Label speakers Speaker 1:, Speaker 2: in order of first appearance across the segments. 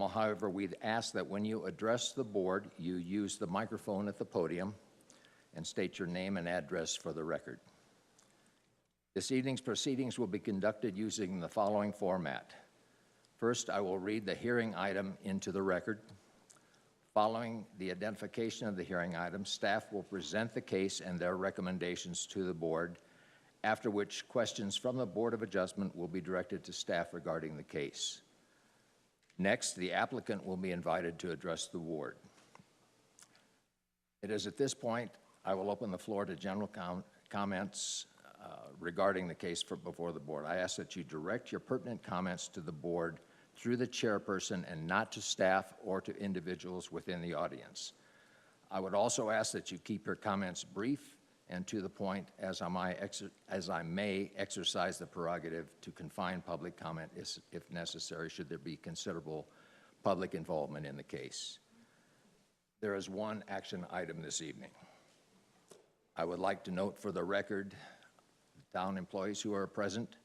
Speaker 1: Now, however, we'd ask that when you address the board, you use the microphone at the podium and state your name and address for the record. This evening's proceedings will be conducted using the following format. First, I will read the hearing item into the record. Following the identification of the hearing item, staff will present the case and their recommendations to the board, after which questions from the Board of Adjustment will be directed to staff regarding the case. Next, the applicant will be invited to address the board. It is at this point I will open the floor to general comments regarding the case before the board. I ask that you direct your pertinent comments to the board through the chairperson and not to staff or to individuals within the audience. I would also ask that you keep your comments brief and to the point, as I may exercise the prerogative to confine public comment if necessary, should there be considerable public involvement in the case. There is one action item this evening. I would like to note for the record the town employees who are present: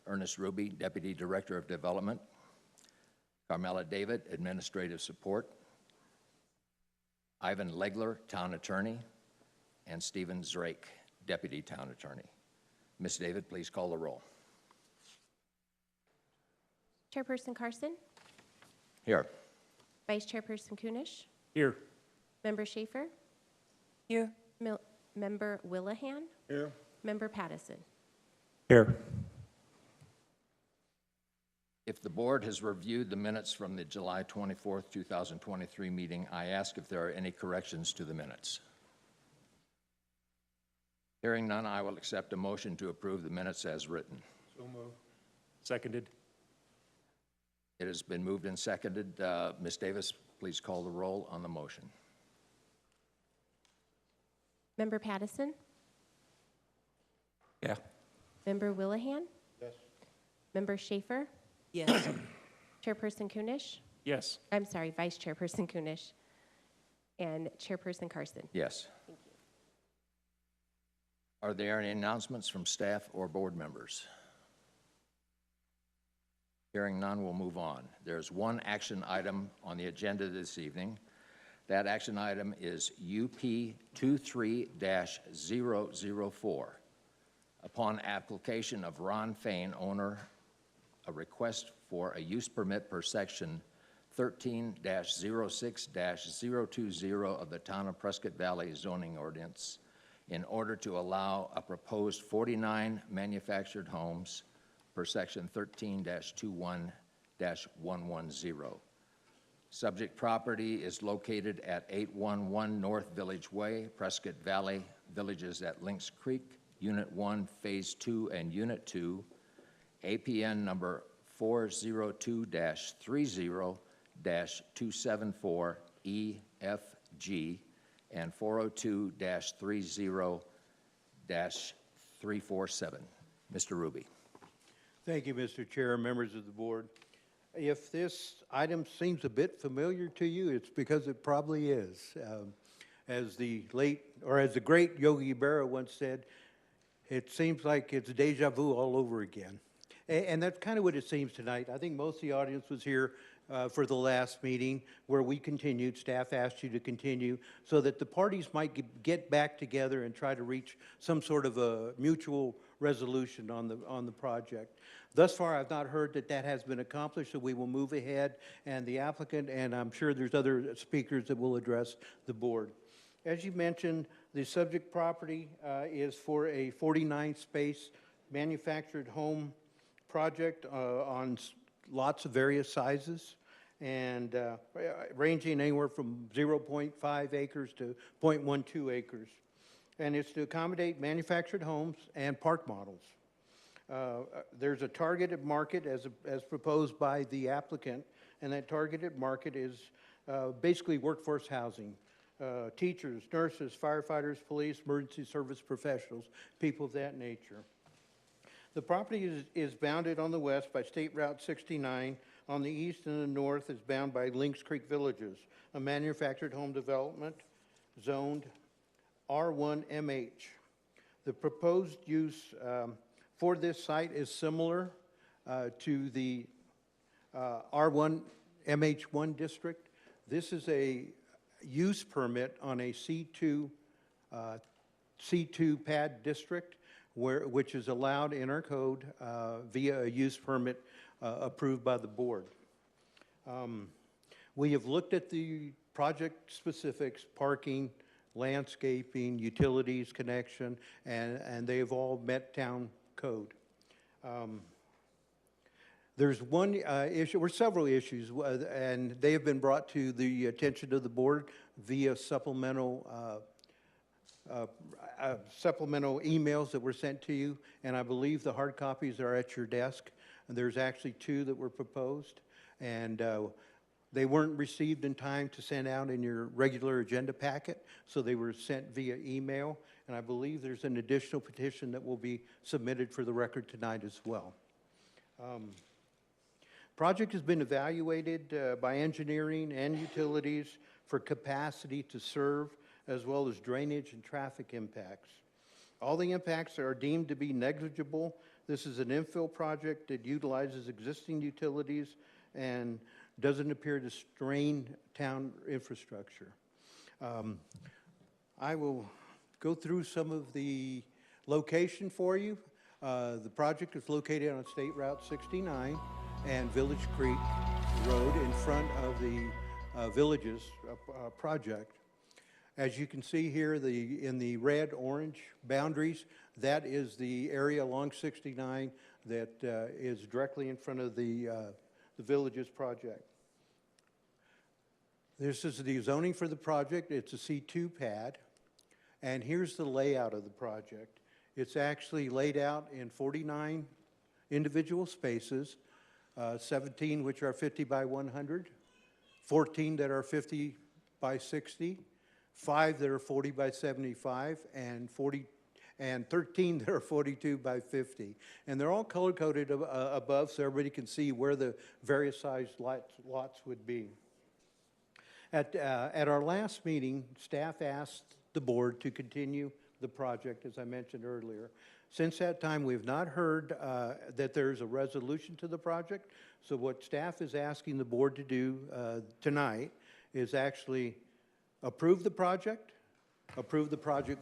Speaker 1: Ernest Ruby, Deputy Director of Development; Carmela David, Administrative Support; Ivan Legler, Town Attorney; and Stephen Zrake, Deputy Town Attorney. Ms. David, please call the roll.
Speaker 2: Chairperson Carson?
Speaker 1: Here.
Speaker 2: Vice Chairperson Kunish?
Speaker 3: Here.
Speaker 2: Member Schaefer?
Speaker 4: Here.
Speaker 2: Member Willahan?
Speaker 3: Here.
Speaker 2: Member Pattison?
Speaker 3: Here.
Speaker 1: If the board has reviewed the minutes from the July 24th, 2023 meeting, I ask if there are any corrections to the minutes. Hearing none, I will accept a motion to approve the minutes as written.
Speaker 3: So moved. Seconded.
Speaker 1: It has been moved and seconded. Ms. Davis, please call the roll on the motion.
Speaker 2: Member Pattison?
Speaker 3: Yeah.
Speaker 2: Member Willahan?
Speaker 3: Yes.
Speaker 2: Member Schaefer?
Speaker 4: Yes.
Speaker 2: Chairperson Kunish?
Speaker 3: Yes.
Speaker 2: I'm sorry, Vice Chairperson Kunish. And Chairperson Carson?
Speaker 1: Yes.
Speaker 2: Thank you.
Speaker 1: Are there any announcements from staff or board members? Hearing none, we'll move on. There's one action item on the agenda this evening. That action item is UP 23-004. Upon application of Ron Fain, owner, a request for a use permit per section 13-06-020 of the Town of Prescott Valley zoning ordinance in order to allow a proposed 49 manufactured homes per section 13-21-110. Subject property is located at 811 North Village Way, Prescott Valley, Villages at Lynx Creek, Unit 1, Phase 2, and Unit 2, APN number 402-30-274-EFG and 402-30-347. Mr. Ruby.
Speaker 5: Thank you, Mr. Chair, members of the board. If this item seems a bit familiar to you, it's because it probably is. As the great Yogi Berra once said, it seems like it's deja vu all over again. And that's kind of what it seems tonight. I think most of the audience was here for the last meeting where we continued, staff asked you to continue, so that the parties might get back together and try to reach some sort of a mutual resolution on the project. Thus far, I've not heard that that has been accomplished, so we will move ahead, and the applicant, and I'm sure there's other speakers that will address the board. As you mentioned, the subject property is for a 49-space manufactured home project on lots of various sizes, and ranging anywhere from 0.5 acres to 0.12 acres. And it's to accommodate manufactured homes and park models. There's a targeted market as proposed by the applicant, and that targeted market is basically workforce housing. Teachers, nurses, firefighters, police, emergency service professionals, people of that nature. The property is bounded on the west by State Route 69. On the east and the north is bound by Lynx Creek Villages, a manufactured home development zoned R1MH. The proposed use for this site is similar to the R1 MH1 district. This is a use permit on a C2 pad district, which is allowed in our code via a use permit approved by the board. We have looked at the project specifics, parking, landscaping, utilities, connection, and they have all met town code. There's one issue, or several issues, and they have been brought to the attention of the board via supplemental emails that were sent to you, and I believe the hard copies are at your desk. And there's actually two that were proposed, and they weren't received in time to send out in your regular agenda packet, so they were sent via email, and I believe there's an additional petition that will be submitted for the record tonight as well. Project has been evaluated by engineering and utilities for capacity to serve, as well as drainage and traffic impacts. All the impacts are deemed to be negligible. This is an infill project that utilizes existing utilities and doesn't appear to strain town infrastructure. I will go through some of the location for you. The project is located on State Route 69 and Village Creek Road in front of the Villages project. As you can see here, in the red-orange boundaries, that is the area along 69 that is directly in front of the Villages project. This is the zoning for the project. It's a C2 pad, and here's the layout of the project. It's actually laid out in 49 individual spaces, 17 which are 50 by 100, 14 that are 50 by 60, 5 that are 40 by 75, and 13 that are 42 by 50. And they're all color-coded above so everybody can see where the various sized lots would be. At our last meeting, staff asked the board to continue the project, as I mentioned earlier. Since that time, we've not heard that there's a resolution to the project. So what staff is asking the board to do tonight is actually approve the project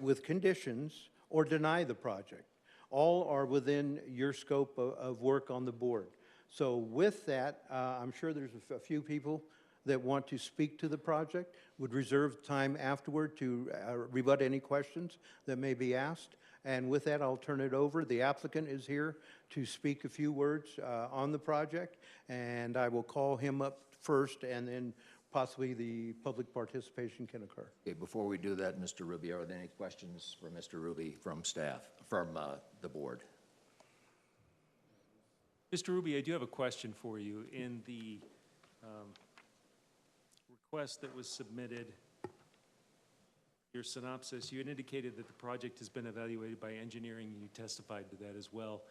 Speaker 5: with conditions, or deny the project. All are within your scope of work on the board. So with that, I'm sure there's a few people that want to speak to the project, would reserve time afterward to rebut any questions that may be asked. And with that, I'll turn it over. The applicant is here to speak a few words on the project, and I will call him up first, and then possibly the public participation can occur.
Speaker 1: Okay, before we do that, Mr. Ruby, are there any questions for Mr. Ruby from staff, from the board?
Speaker 3: Mr. Ruby, I do have a question for you. In the request that was submitted, your synopsis, you had indicated that the project has been evaluated by engineering. You testified to that as well,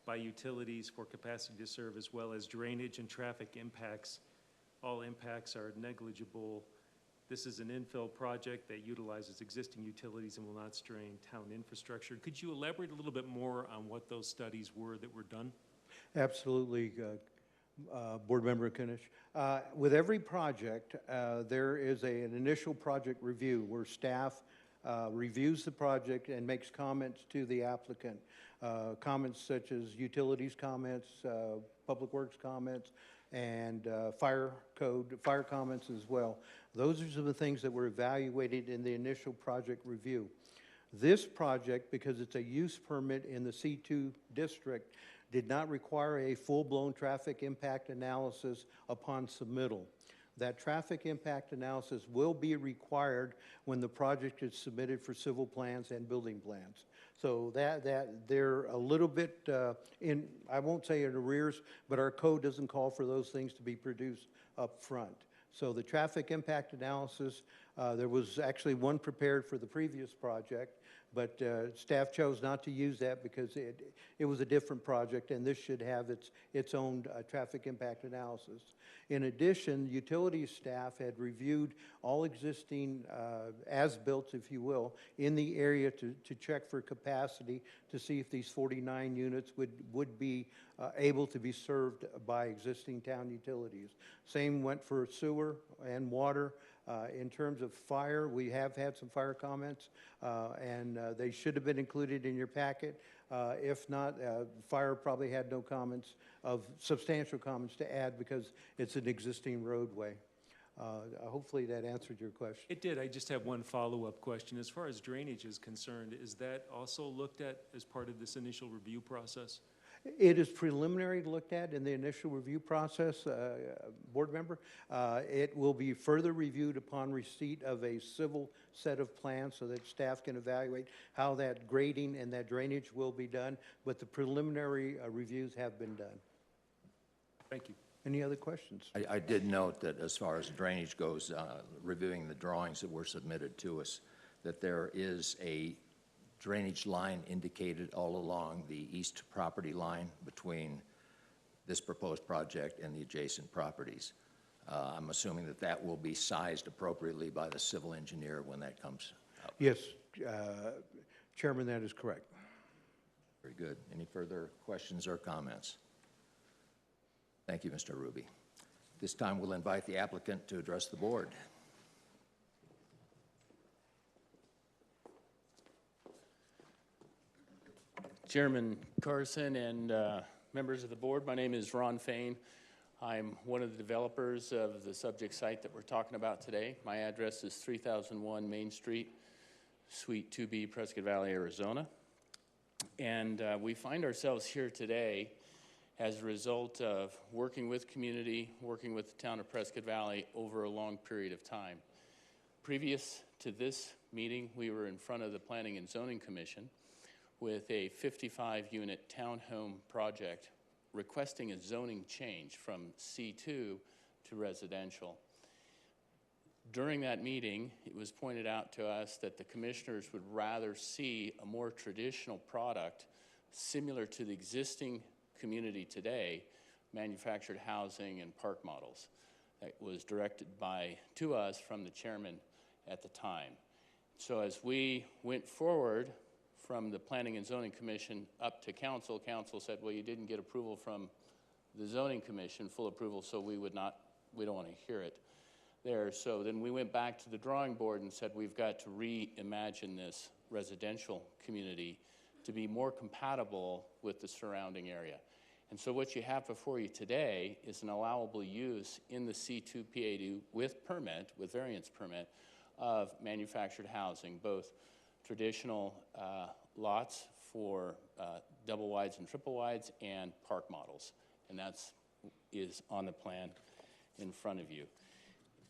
Speaker 3: by utilities for capacity to serve, as well as drainage and traffic impacts. All impacts are negligible. This is an infill project that utilizes existing utilities and will not strain town infrastructure. Could you elaborate a little bit more on what those studies were that were done?
Speaker 5: Absolutely, Board Member Kunish. With every project, there is an initial project review where staff reviews the project and makes comments to the applicant. Comments such as utilities comments, public works comments, and fire comments as well. Those are some of the things that were evaluated in the initial project review. This project, because it's a use permit in the C2 district, did not require a full-blown traffic impact analysis upon submittal. That traffic impact analysis will be required when the project is submitted for civil plans and building plans. So that they're a little bit I won't say in arrears, but our code doesn't call for those things to be produced up front. So the traffic impact analysis, there was actually one prepared for the previous project, but staff chose not to use that because it was a different project, and this should have its own traffic impact analysis. In addition, utilities staff had reviewed all existing as-built, if you will, in the area to check for capacity, to see if these 49 units would be able to be served by existing town utilities. Same went for sewer and water. In terms of fire, we have had some fire comments, and they should have been included in your packet. If not, fire probably had no comments of substantial comments to add because it's an existing roadway. Hopefully that answered your question.
Speaker 3: It did. I just have one follow-up question. As far as drainage is concerned, is that also looked at as part of this initial review process?
Speaker 5: It is preliminary looked at in the initial review process, board member. It will be further reviewed upon receipt of a civil set of plans so that staff can evaluate how that grading and that drainage will be done, but the preliminary reviews have been done.
Speaker 3: Thank you.
Speaker 5: Any other questions?
Speaker 1: I did note that as far as drainage goes, reviewing the drawings that were submitted to us, that there is a drainage line indicated all along the east property line between this proposed project and the adjacent properties. I'm assuming that that will be sized appropriately by the civil engineer when that comes up.
Speaker 5: Yes, Chairman, that is correct.
Speaker 1: Very good. Any further questions or comments? Thank you, Mr. Ruby. This time we'll invite the applicant to address the board.
Speaker 6: Chairman Carson and members of the board, my name is Ron Fain. I'm one of the developers of the subject site that we're talking about today. My address is 3001 Main Street, Suite 2B, Prescott Valley, Arizona. And we find ourselves here today as a result of working with community, working with the town of Prescott Valley over a long period of time. Previous to this meeting, we were in front of the Planning and Zoning Commission with a 55-unit townhome project requesting a zoning change from C2 to residential. During that meeting, it was pointed out to us that the commissioners would rather see a more traditional product similar to the existing community today, manufactured housing and park models. That was directed to us from the chairman at the time. So as we went forward from the Planning and Zoning Commission up to council, council said, well, you didn't get approval from the Zoning Commission, full approval, so we don't want to hear it there. So then we went back to the drawing board and said, we've got to reimagine this residential community to be more compatible with the surrounding area. And so what you have before you today is an allowable use in the C2 PAD with permit, with variance permit, of manufactured housing, both traditional lots for double wides and triple wides and park models. And that's is on the plan in front of you.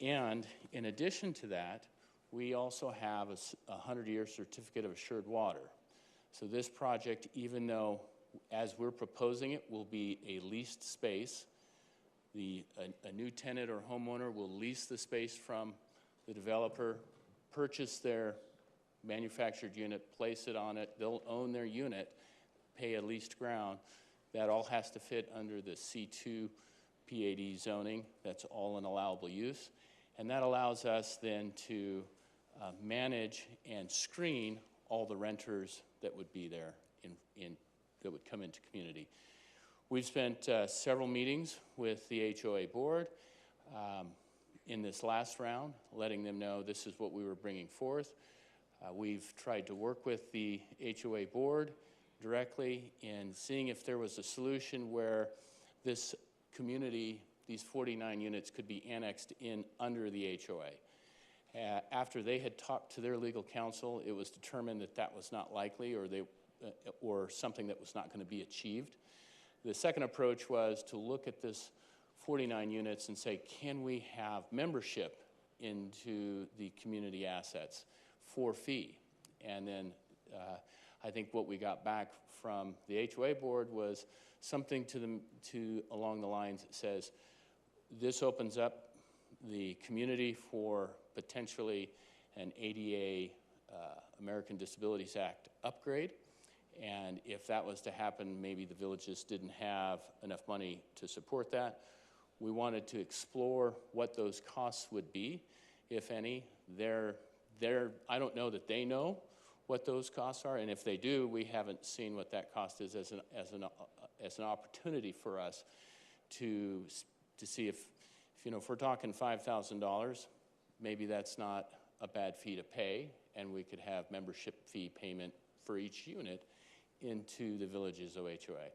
Speaker 6: And in addition to that, we also have a 100-year certificate of assured water. So this project, even though as we're proposing it, will be a leased space, a new tenant or homeowner will lease the space from the developer, purchase their manufactured unit, place it on it, they'll own their unit, pay a leased ground. That all has to fit under the C2 PAD zoning. That's all an allowable use. And that allows us then to manage and screen all the renters that would be there that would come into community. We've spent several meetings with the HOA board in this last round, letting them know this is what we were bringing forth. We've tried to work with the HOA board directly in seeing if there was a solution where this community, these 49 units, could be annexed in under the HOA. After they had talked to their legal counsel, it was determined that that was not likely, or something that was not going to be achieved. The second approach was to look at this 49 units and say, can we have membership into the community assets for fee? And then I think what we got back from the HOA board was something along the lines that says, this opens up the community for potentially an ADA, American Disabilities Act upgrade. And if that was to happen, maybe the villages didn't have enough money to support that. We wanted to explore what those costs would be, if any. I don't know that they know what those costs are, and if they do, we haven't seen what that cost is as an opportunity for us to see if we're talking $5,000, maybe that's not a bad fee to pay, and we could have membership fee payment for each unit into the village's OHOA.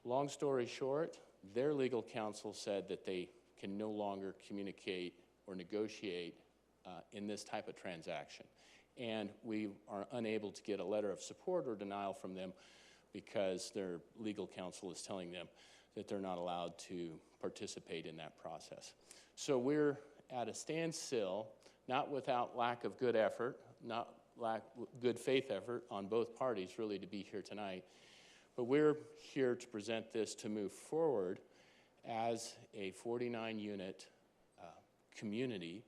Speaker 6: Long story short, their legal counsel said that they can no longer communicate or negotiate in this type of transaction. And we are unable to get a letter of support or denial from them because their legal counsel is telling them that they're not allowed to participate in that process. So we're at a standstill, not without lack of good effort, not good faith effort on both parties really to be here tonight, but we're here to present this to move forward as a 49-unit community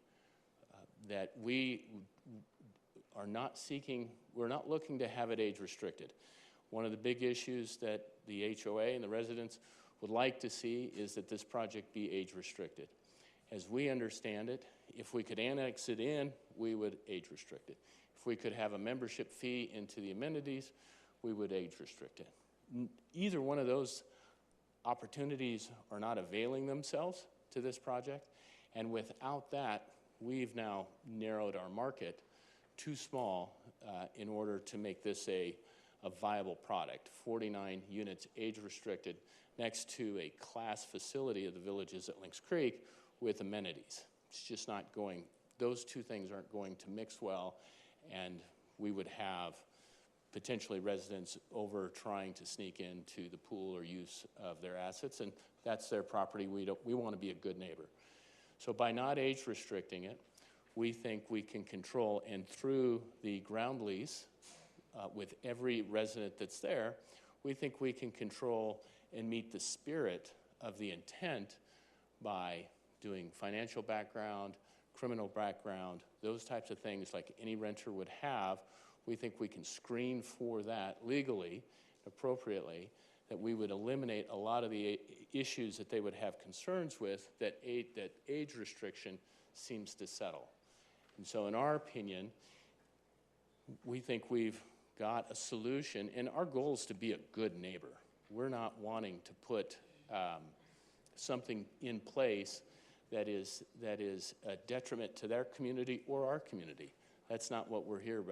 Speaker 6: that we are not seeking, we're not looking to have it age restricted. One of the big issues that the HOA and the residents would like to see is that this project be age restricted. As we understand it, if we could annex it in, we would age restrict it. If we could have a membership fee into the amenities, we would age restrict it. Either one of those opportunities are not availing themselves to this project, and without that, we've now narrowed our market too small in order to make this a viable product. 49 units age restricted next to a class facility of the villages at Lynx Creek with amenities. It's just not going, those two things aren't going to mix well, and we would have potentially residents over trying to sneak into the pool or use of their assets, and that's their property. We want to be a good neighbor. So by not age restricting it, we think we can control, and through the ground lease with every resident that's there, we think we can control and meet the spirit of the intent by doing financial background, criminal background, those types of things like any renter would have. We think we can screen for that legally, appropriately, that we would eliminate a lot of the issues that they would have concerns with that age restriction seems to settle. And so in our opinion, we think we've got a solution, and our goal is to be a good neighbor. We're not wanting to put something in place that is a detriment to their community or our community. That's not what we're here.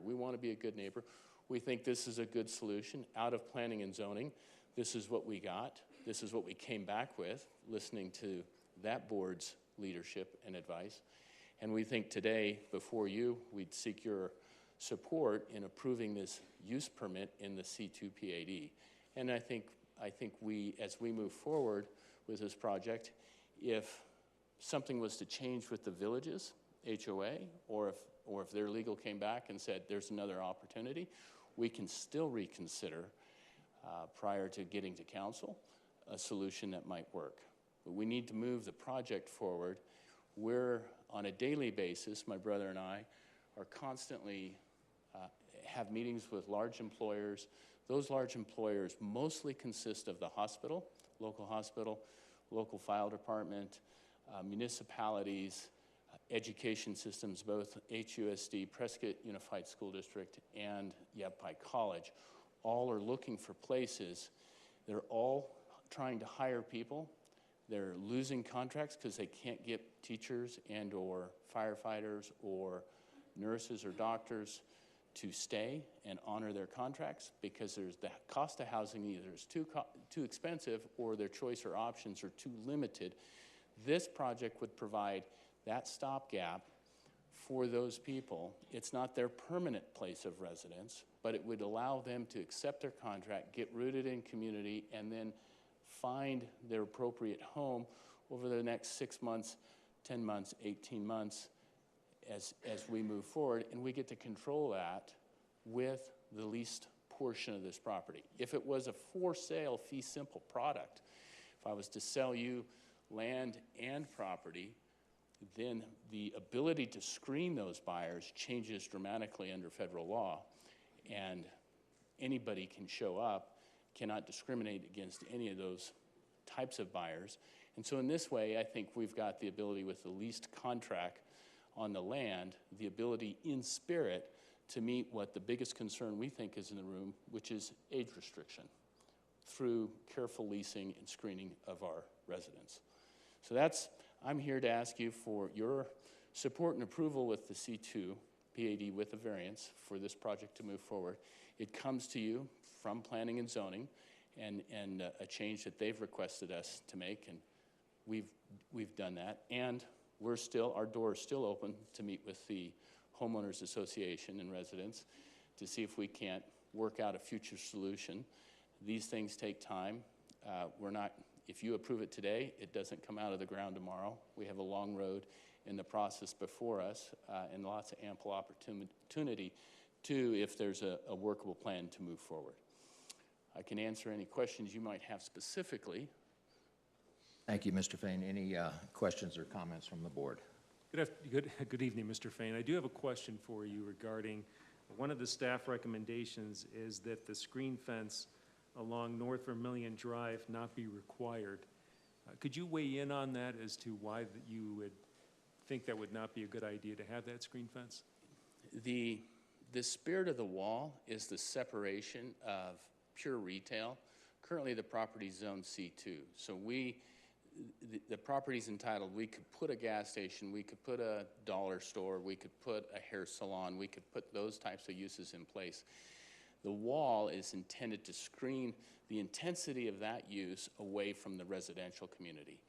Speaker 6: We want to be a good neighbor. We think this is a good solution out of planning and zoning. This is what we got. This is what we came back with, listening to that board's leadership and advice. And we think today, before you, we'd seek your support in approving this use permit in the C2 PAD. And I think we, as we move forward with this project, if something was to change with the villages, HOA, or if their legal came back and said there's another opportunity, we can still reconsider prior to getting to council a solution that might work. But we need to move the project forward. We're on a daily basis, my brother and I are constantly have meetings with large employers. Those large employers mostly consist of the hospital, local file department, municipalities, education systems, both HUSD, Prescott Unified School District, and Yavapai College. All are looking for places. They're all trying to hire people. They're losing contracts because they can't get teachers and or firefighters or nurses or doctors to stay and honor their contracts because there's the cost of housing either is too expensive or their choice or options are too limited. This project would provide that stopgap for those people. It's not their permanent place of residence, but it would allow them to accept their contract, get rooted in community, and then find their appropriate home over the next 6 months, 10 months, 18 months as we move forward, and we get to control that with the least portion of this property. If it was a for sale fee simple product, if I was to sell you land and property, then the ability to screen those buyers changes dramatically under federal law, and anybody can show up, cannot discriminate against any of those types of buyers, And so in this way, I think we've got the ability with the leased contract on the land, the ability in spirit to meet what the biggest concern we think is in the room, which is age restriction, through careful leasing and screening of our residents. So I'm here to ask you for your support and approval with the C2 PAD with a variance for this project to move forward. It comes to you from Planning and Zoning and a change that they've requested us to make, and we've done that. And our door is still open to meet with the homeowners association and residents to see if we can't work out a future solution. These things take time. If you approve it today, it doesn't come out of the ground tomorrow. We have a long road in the process before us, and lots of ample opportunity if there's a workable plan to move forward. I can answer any questions you might have specifically.
Speaker 1: Thank you, Mr. Fain. Any questions or comments from the board?
Speaker 3: Good evening, Mr. Fain. I do have a question for you regarding, one of the staff recommendations is that the screen fence along North Vermillion Drive not be required. Could you weigh in on that as to why you would think that would not be a good idea to have that screen fence?
Speaker 6: The spirit of the wall is the separation of pure retail. Currently, the property's zoned C2. So the property's entitled, we could put a gas station, we could put a dollar store, we could put a hair salon, we could put those types of uses in place. The wall is intended to screen the intensity of that use away from the residential community.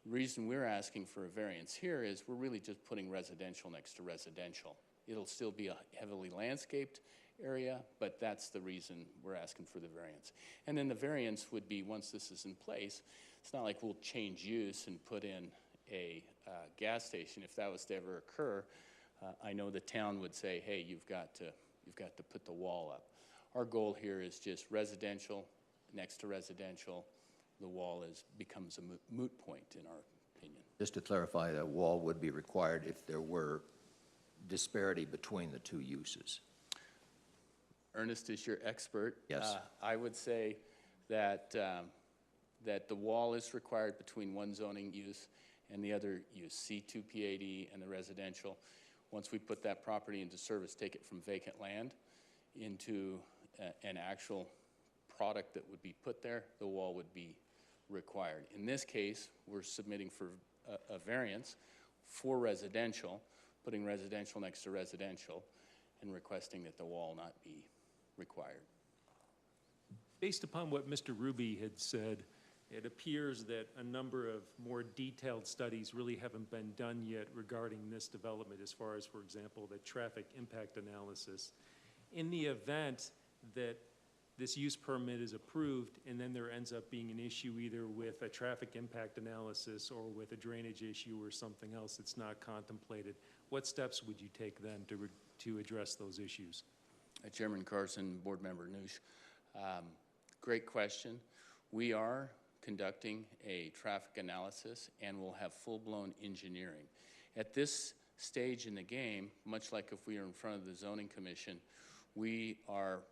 Speaker 6: The reason we're asking for a variance here is we're really just putting residential next to residential. It'll still be a heavily landscaped area, but that's the reason we're asking for the variance. And then the variance would be, once this is in place, it's not like we'll change use and put in a gas station. If that was to ever occur, I know the town would say, hey, you've got to put the wall up. Our goal here is just residential next to residential. The wall becomes a moot point in our opinion.
Speaker 1: Just to clarify, the wall would be required if there were disparity between the two uses.
Speaker 6: Ernest is your expert.
Speaker 1: Yes.
Speaker 6: I would say that the wall is required between one zoning use and the other use, C2 PAD and the residential. Once we put that property into service, take it from vacant land into an actual product that would be put there, the wall would be required. In this case, we're submitting for a variance for residential, putting residential next to residential, and requesting that the wall not be required.
Speaker 3: Based upon what Mr. Ruby had said, it appears that a number of more detailed studies really haven't been done yet regarding this development, as far as, for example, the traffic impact analysis. In the event that this use permit is approved and then there ends up being an issue either with a traffic impact analysis or with a drainage issue or something else that's not contemplated, what steps would you take then to address those issues?
Speaker 6: Chairman Carson, Board Member Noosh, great question. We are conducting a traffic analysis and we'll have full-blown engineering. At this stage in the game, much like if we were in front of the Zoning Commission, we are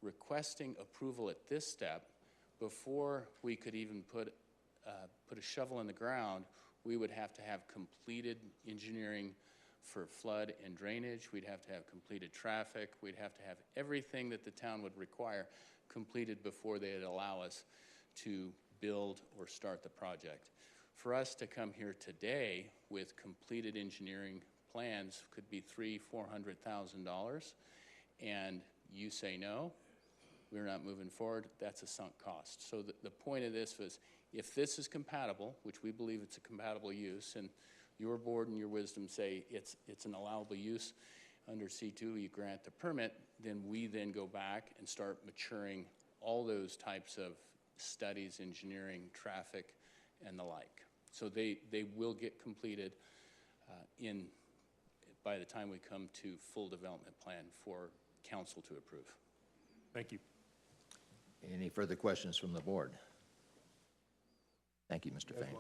Speaker 6: requesting approval at this step. Before we could even put a shovel in the ground, we would have to have completed engineering for flood and drainage. We'd have to have completed traffic. We'd have to have everything that the town would require completed before they'd allow us to build or start the project. For us to come here today with completed engineering plans could be $300,000-$400,000, and you say no, we're not moving forward, that's a sunk cost. So the point of this was, if this is compatible, which we believe it's a compatible use, and your board and your wisdom say it's an allowable use under C2, you grant the permit, then we then go back and start maturing all those types of studies, engineering, traffic, and the like. So they will get completed by the time we come to full development plan for council to approve.
Speaker 3: Thank you.
Speaker 1: Any further questions from the board? Thank you, Mr. Fain.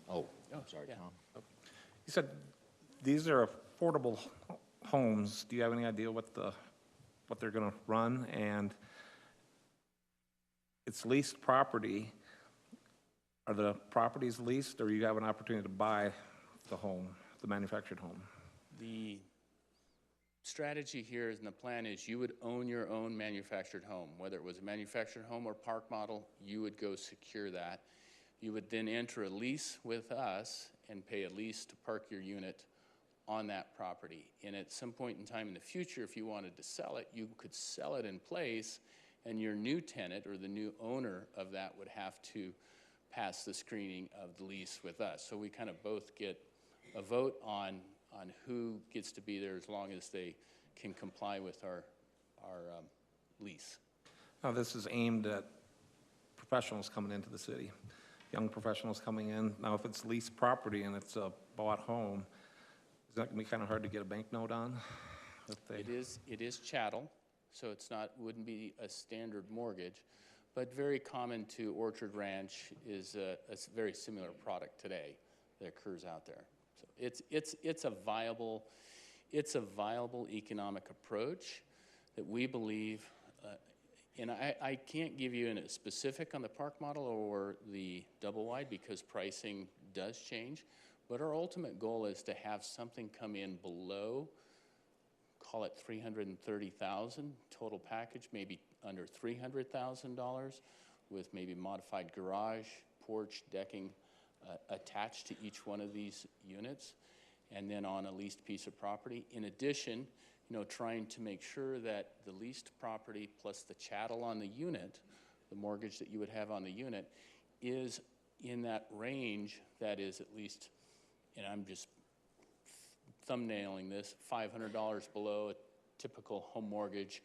Speaker 1: Oh, I'm sorry,
Speaker 6: Yeah.
Speaker 1: Tom.
Speaker 7: You said these are affordable homes. Do you have any idea what they're going to run? And it's leased property. Are the properties leased, or you have an opportunity to buy the home, the manufactured home?
Speaker 6: The strategy here and the plan is you would own your own manufactured home. Whether it was a manufactured home or park model, you would go secure that. You would then enter a lease with us and pay a lease to park your unit on that property. And at some point in time in the future, if you wanted to sell it, you could sell it in place, and your new tenant or the new owner of that would have to pass the screening of the lease with us. So we kind of both get a vote on who gets to be there as long as they can comply with our lease.
Speaker 7: Now, this is aimed at professionals coming into the city, young professionals coming in. Now, if it's leased property and it's a bought home, is that gonna be kind of hard to get a bank note on?
Speaker 6: It is chattel, so it's not, wouldn't be a standard mortgage, but very common to Orchard Ranch is a very similar product today that occurs out there. So it's a viable economic approach that we believe, and I can't give you a specific on the park model or the double wide because pricing does change, but our ultimate goal is to have something come in below, call it $330,000 total package, maybe under $300,000 with maybe modified garage, porch, decking attached to each one of these units, and then on a leased piece of property. In addition, trying to make sure that the leased property plus the chattel on the unit, the mortgage that you would have on the unit, is in that range that is at least, and I'm just thumbnailing this, $500 below a typical home mortgage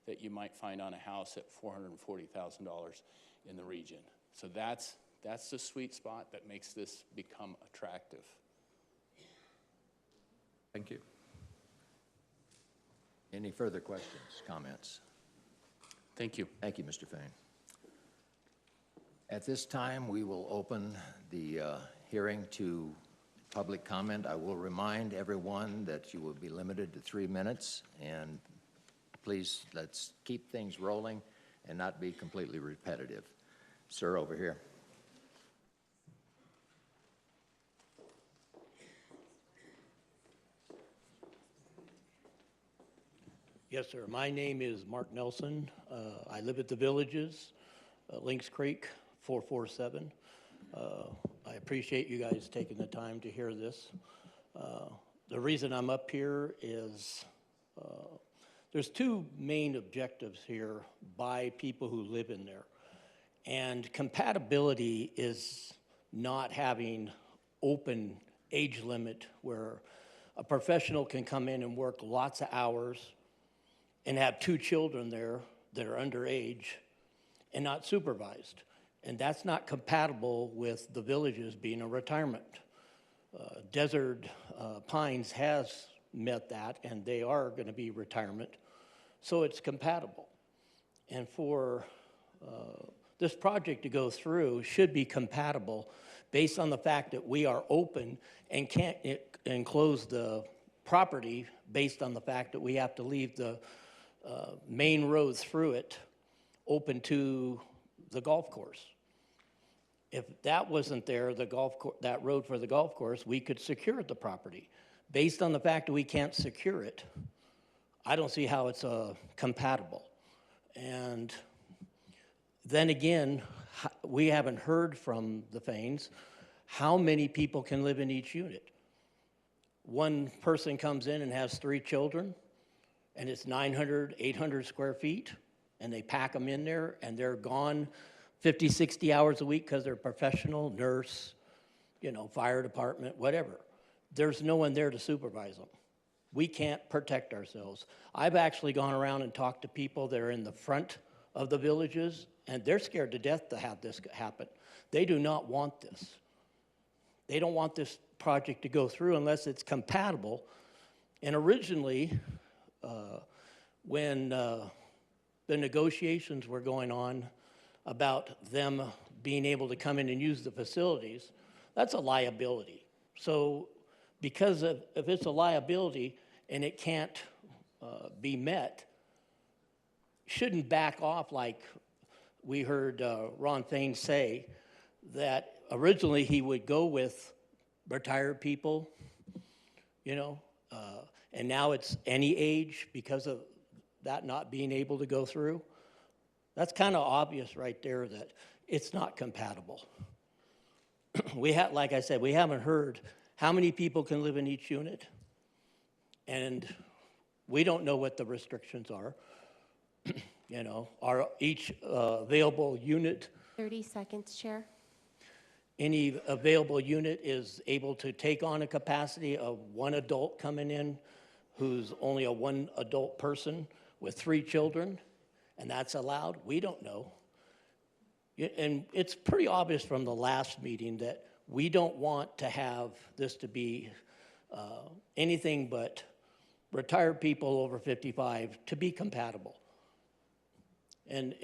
Speaker 6: that you might find on a house at $440,000 in the region. So that's the sweet spot that makes this become attractive.
Speaker 7: Thank you.
Speaker 1: Any further questions, comments?
Speaker 6: Thank you.
Speaker 1: Thank you, Mr. Fain. At this time, we will open the hearing to public comment. I will remind everyone that you will be limited to 3 minutes, and please, let's keep things rolling and not be completely repetitive. Sir, over here.
Speaker 8: Yes, sir. My name is Mark Nelson. I live at the Villages, Lynx Creek, 447. I appreciate you guys taking the time to hear this. The reason I'm up here is there's two main objectives here by people who live in there. And compatibility is not having open age limit where a professional can come in and work lots of hours and have 2 children there that are underage and not supervised. And that's not compatible with the Villages being a retirement. Desert Pines has met that, and they are going to be retirement. So it's compatible. And for this project to go through should be compatible based on the fact that we are open and can't enclose the property based on the fact that we have to leave the main road through it open to the golf course. If that wasn't there, that road for the golf course, we could secure the property. Based on the fact that we can't secure it, I don't see how it's compatible. And then again, we haven't heard from the Fains how many people can live in each unit. One person comes in and has 3 children, and it's 900, 800 square feet, and they pack them in there, and they're gone 50, 60 hours a week because they're professional, nurse, fire department, whatever. There's no one there to supervise them. We can't protect ourselves. I've actually gone around and talked to people that are in the front of the Villages, and they're scared to death to have this happen. They do not want this. They don't want this project to go through unless it's compatible. And originally, when the negotiations were going on about them being able to come in and use the facilities, that's a liability. So because if it's a liability and it can't be met, shouldn't back off like we heard Ron Fain say, that originally, he would go with retired people, and now it's any age because of that not being able to go through. That's kind of obvious right there that it's not compatible. Like I said, we haven't heard how many people can live in each unit, and we don't know what the restrictions are. Each available unit,
Speaker 2: 30 seconds, Chair.
Speaker 8: any available unit is able to take on a capacity of one adult coming in who's only a one adult person with 3 children, and that's allowed? We don't know. And it's pretty obvious from the last meeting that we don't want to have this to be anything but retired people over 55 to be compatible. And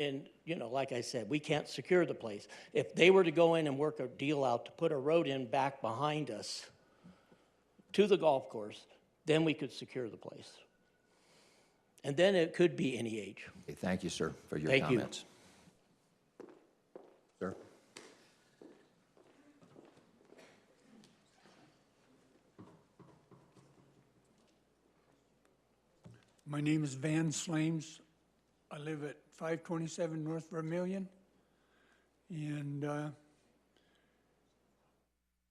Speaker 8: like I said, we can't secure the place. If they were to go in and work a deal out to put a road in back behind us to the golf course, then we could secure the place. And then it could be any age.
Speaker 1: Okay, thank you, sir, for your
Speaker 8: Thank you.
Speaker 1: comments. Sir?
Speaker 9: My name is Van Slames. I live at 527 North Vermillion. And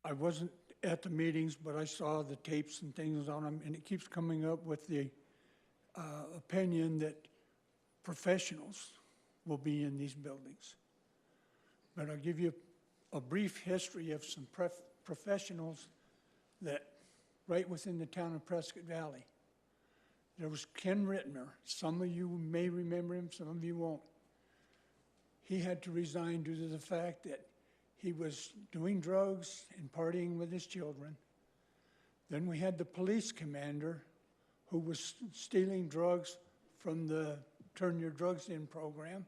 Speaker 9: I wasn't at the meetings, but I saw the tapes and things on them, and it keeps coming up with the opinion that professionals will be in these buildings. But I'll give you a brief history of some professionals that right within the town of Prescott Valley. There was Ken Rittner. Some of you may remember him, some of you won't. He had to resign due to the fact that he was doing drugs and partying with his children. Then we had the police commander who was stealing drugs from the Turn Your Drugs In program.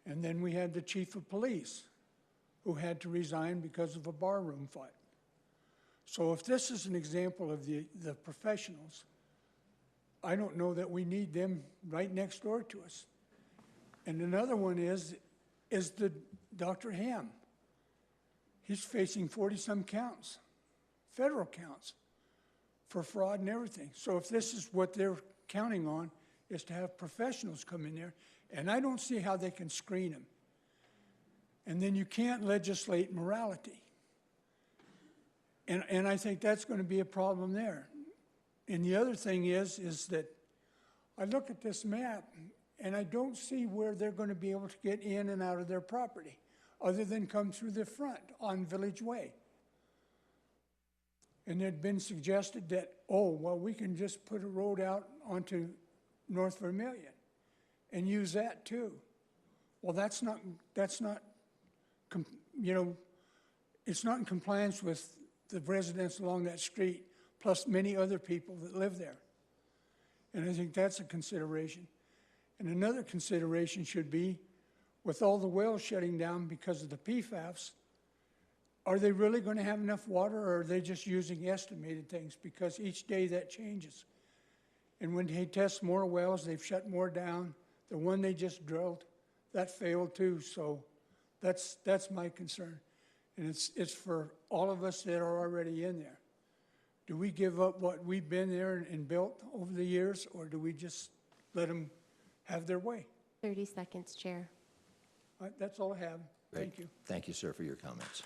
Speaker 9: And then we had the chief of police who had to resign because of a barroom fight. So if this is an example of the professionals, I don't know that we need them right next door to us. And another one is the Dr. Ham. He's facing 40-some counts, federal counts, for fraud and everything. So if this is what they're counting on, is to have professionals come in there, and I don't see how they can screen them. And then you can't legislate morality. And I think that's going to be a problem there. And the other thing is that I look at this map, and I don't see where they're going to be able to get in and out of their property, other than come through the front on Village Way. And it had been suggested that, we can just put a road out onto North Vermillion and use that too. Well, that's not, it's not in compliance with the residents along that street, plus many other people that live there. And I think that's a consideration. And another consideration should be, with all the wells shutting down because of the PFAS, are they really going to have enough water, or are they just using estimated things? Because each day that changes. And when they test more wells, they've shut more down. The one they just drilled, that failed too. So that's my concern. And it's for all of us that are already in there. Do we give up what we've been there and built over the years, or do we just let them have their way?
Speaker 2: 30 seconds, Chair.
Speaker 9: That's all I have.
Speaker 1: Great.
Speaker 9: Thank you.
Speaker 1: Thank you, sir, for your comments.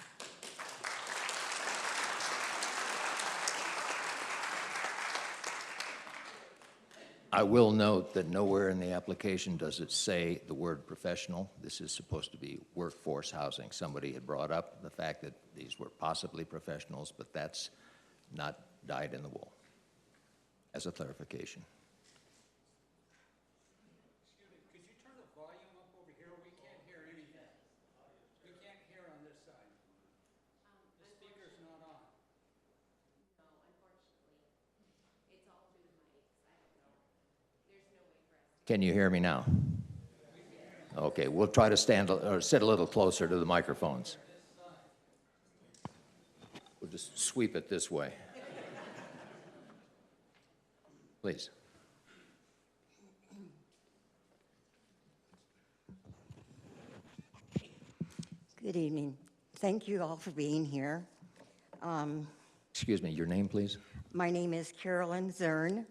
Speaker 1: I will note that nowhere in the application does it say the word professional. This is supposed to be workforce housing. Somebody had brought up the fact that these were possibly professionals, but that's not dyed in the wool, as a clarification.
Speaker 5: Excuse me, could you turn the volume up over here? We can't hear anything. We can't hear on this side. The speaker's not on.
Speaker 1: Can you hear me now? Okay, we'll try to stand or sit a little closer to the microphones. We'll just sweep it this way. Please.
Speaker 10: Good evening. Thank you all for being here.
Speaker 1: Excuse me, your name, please?
Speaker 10: My name is Carolyn Zern.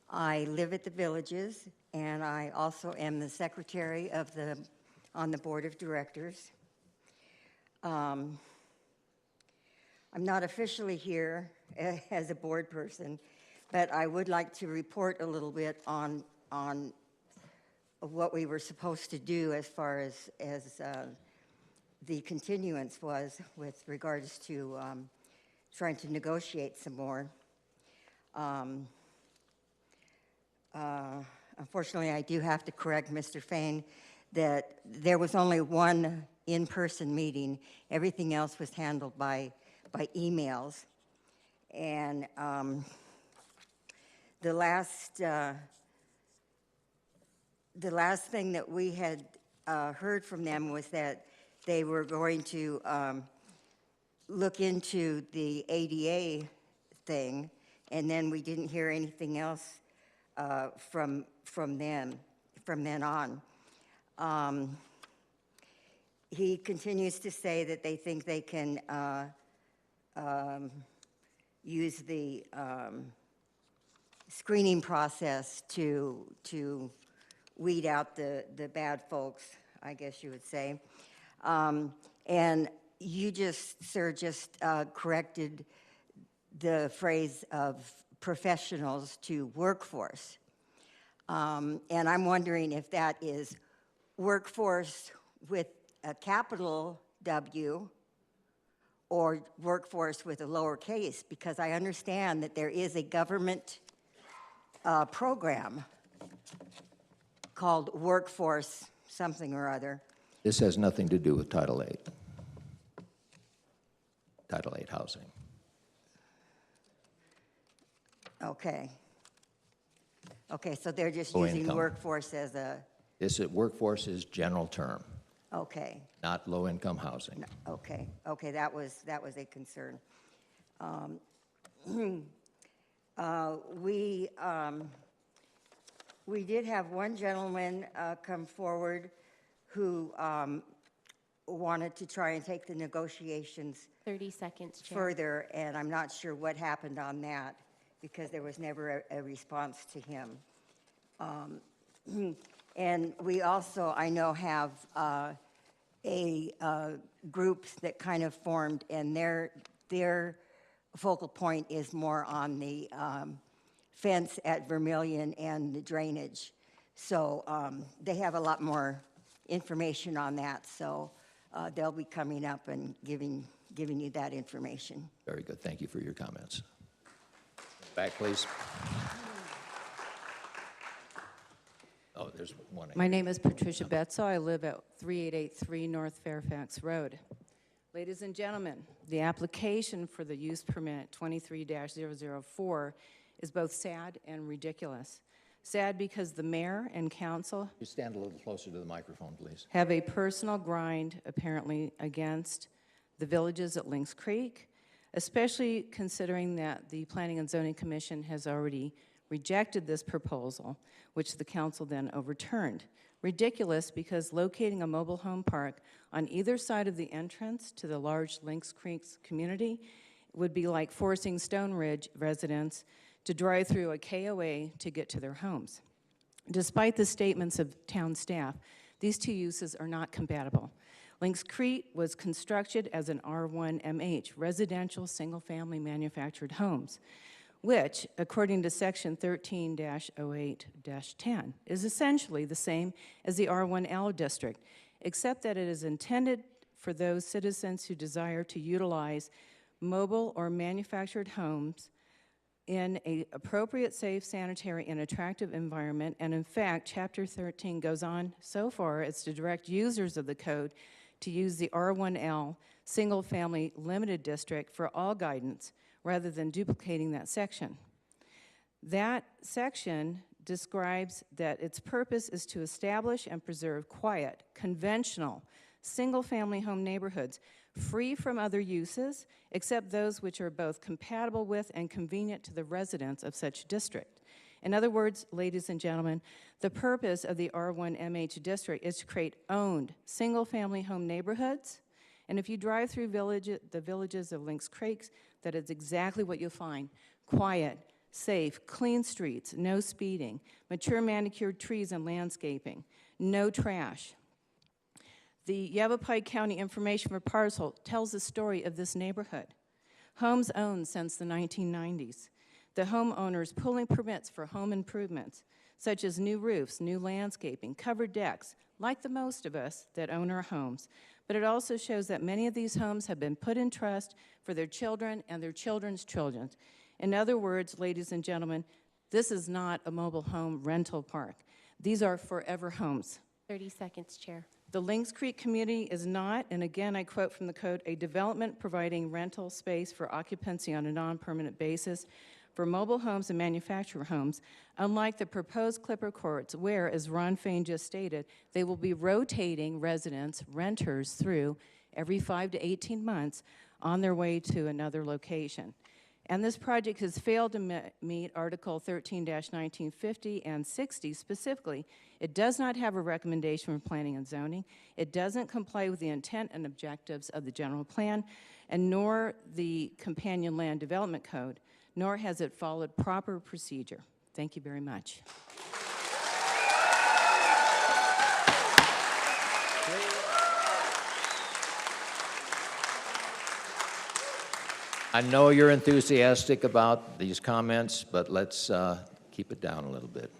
Speaker 10: I live at the Villages, and I also am the secretary on the board of directors. I'm not officially here as a board person, but I would like to report a little bit on what we were supposed to do as far as the continuance was with regards to trying to negotiate some more. Unfortunately, I do have to correct Mr. Fain that there was only one in-person meeting. Everything else was handled by emails. And the last thing that we had heard from them was that they were going to look into the ADA thing, and then we didn't hear anything else from then on. He continues to say that they think they can use the screening process to weed out the bad folks, I guess you would say. And you just, sir, corrected the phrase of professionals to workforce. And I'm wondering if that is workforce with a capital W or workforce with a lowercase, because I understand that there is a government program called Workforce something or other.
Speaker 1: This has nothing to do with Title VIII. Title VIII housing.
Speaker 10: Okay. Okay, so they're just
Speaker 1: Low
Speaker 10: using
Speaker 1: income.
Speaker 10: workforce as a,
Speaker 1: Workforce is general term,
Speaker 10: okay,
Speaker 1: not low-income housing.
Speaker 10: okay, okay, that was a concern. We did have one gentleman come forward who wanted to try and take the negotiations
Speaker 2: 30 seconds, Chair.
Speaker 10: further, and I'm not sure what happened on that because there was never a response to him. And we also, I know, have a group that kind of formed, and their focal point is more on the fence at Vermilion and the drainage. So they have a lot more information on that, so they'll be coming up and giving you that information.
Speaker 1: Very good. Thank you for your comments. Back, please. Oh, there's one.
Speaker 11: My name is Patricia Betzel. I live at 3883 North Fairfax Road. Ladies and gentlemen, the application for the use permit 23-004 is both sad and ridiculous. Sad because the mayor and council
Speaker 1: You stand a little closer to the microphone, please.
Speaker 11: have a personal grind, apparently, against the villages at Lynx Creek, especially considering that the Planning and Zoning Commission has already rejected this proposal, which the council then overturned. Ridiculous because locating a mobile home park on either side of the entrance to the large Lynx Creek community would be like forcing Stone Ridge residents to drive through a KOA to get to their homes. Despite the statements of town staff, these two uses are not compatible. Lynx Creek was constructed as an R1MH, residential single-family manufactured homes, which, according to Section 13-08-10, is essentially the same as the R1L district, except that it is intended for those citizens who desire to utilize mobile or manufactured homes in an appropriate, safe, sanitary, and attractive environment. And in fact, Chapter 13 goes on so far as to direct users of the code to use the R1L single-family limited district for all guidance rather than duplicating that section. That section describes that its purpose is to establish and preserve quiet, conventional, single-family home neighborhoods free from other uses except those which are both compatible with and convenient to the residents of such district. In other words, ladies and gentlemen, the purpose of the R1MH district is to create owned single-family home neighborhoods And if you drive through the villages of Lynx Creek, that is exactly what you'll find. Quiet, safe, clean streets, no speeding, mature manicured trees and landscaping, no trash. The Yavapai County Information for Parcel tells the story of this neighborhood. Homes owned since the 1990s. The homeowners pulling permits for home improvements, such as new roofs, new landscaping, covered decks, like the most of us that own our homes. But it also shows that many of these homes have been put in trust for their children and their children's children. In other words, ladies and gentlemen, this is not a mobile home rental park. These are forever homes.
Speaker 2: 30 seconds, Chair.
Speaker 11: The Lynx Creek community is not, and again I quote from the code, a development providing rental space for occupancy on a non-permanent basis for mobile homes and manufactured homes, unlike the proposed Clipper Courts, where, as Ron Fain just stated, they will be rotating residents, renters, through every 5 to 18 months on their way to another location. And this project has failed to meet Article 13-1950 and 60 specifically. It does not have a recommendation for planning and zoning. It doesn't comply with the intent and objectives of the general plan, and nor the companion land development code, nor has it followed proper procedure. Thank you very much.
Speaker 1: I know you're enthusiastic about these comments, but let's keep it down a little bit.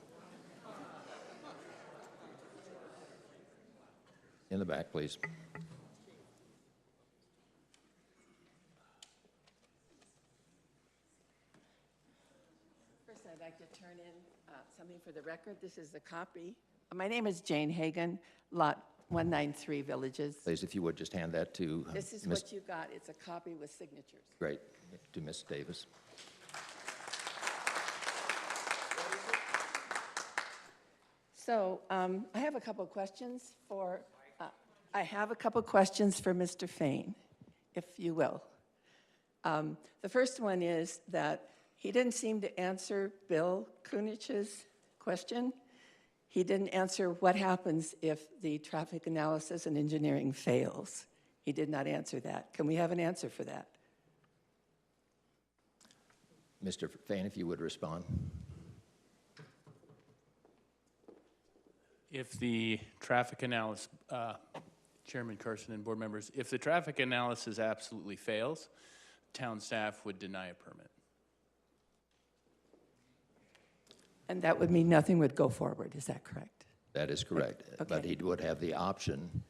Speaker 1: In the back, please.
Speaker 12: First, I'd like to turn in something for the record. This is the copy. My name is Jane Hagan, Lot 193 Villages.
Speaker 1: Please, if you would just hand that to
Speaker 12: This is
Speaker 1: Ms.
Speaker 12: what you got. It's a copy with signatures.
Speaker 1: Great, to Ms. Davis.
Speaker 12: So I have a couple questions for Mr. Fain, if you will. The first one is that he didn't seem to answer Bill Kunich's question. He didn't answer what happens if the traffic analysis and engineering fails. He did not answer that. Can we have an answer for that?
Speaker 1: Mr. Fain, if you would respond.
Speaker 6: If the traffic analysis, Chairman Carson and board members, if the traffic analysis absolutely fails, town staff would deny a permit.
Speaker 12: And that would mean nothing would go forward, is that correct?
Speaker 1: That is correct.
Speaker 12: Okay.
Speaker 1: But he would have the option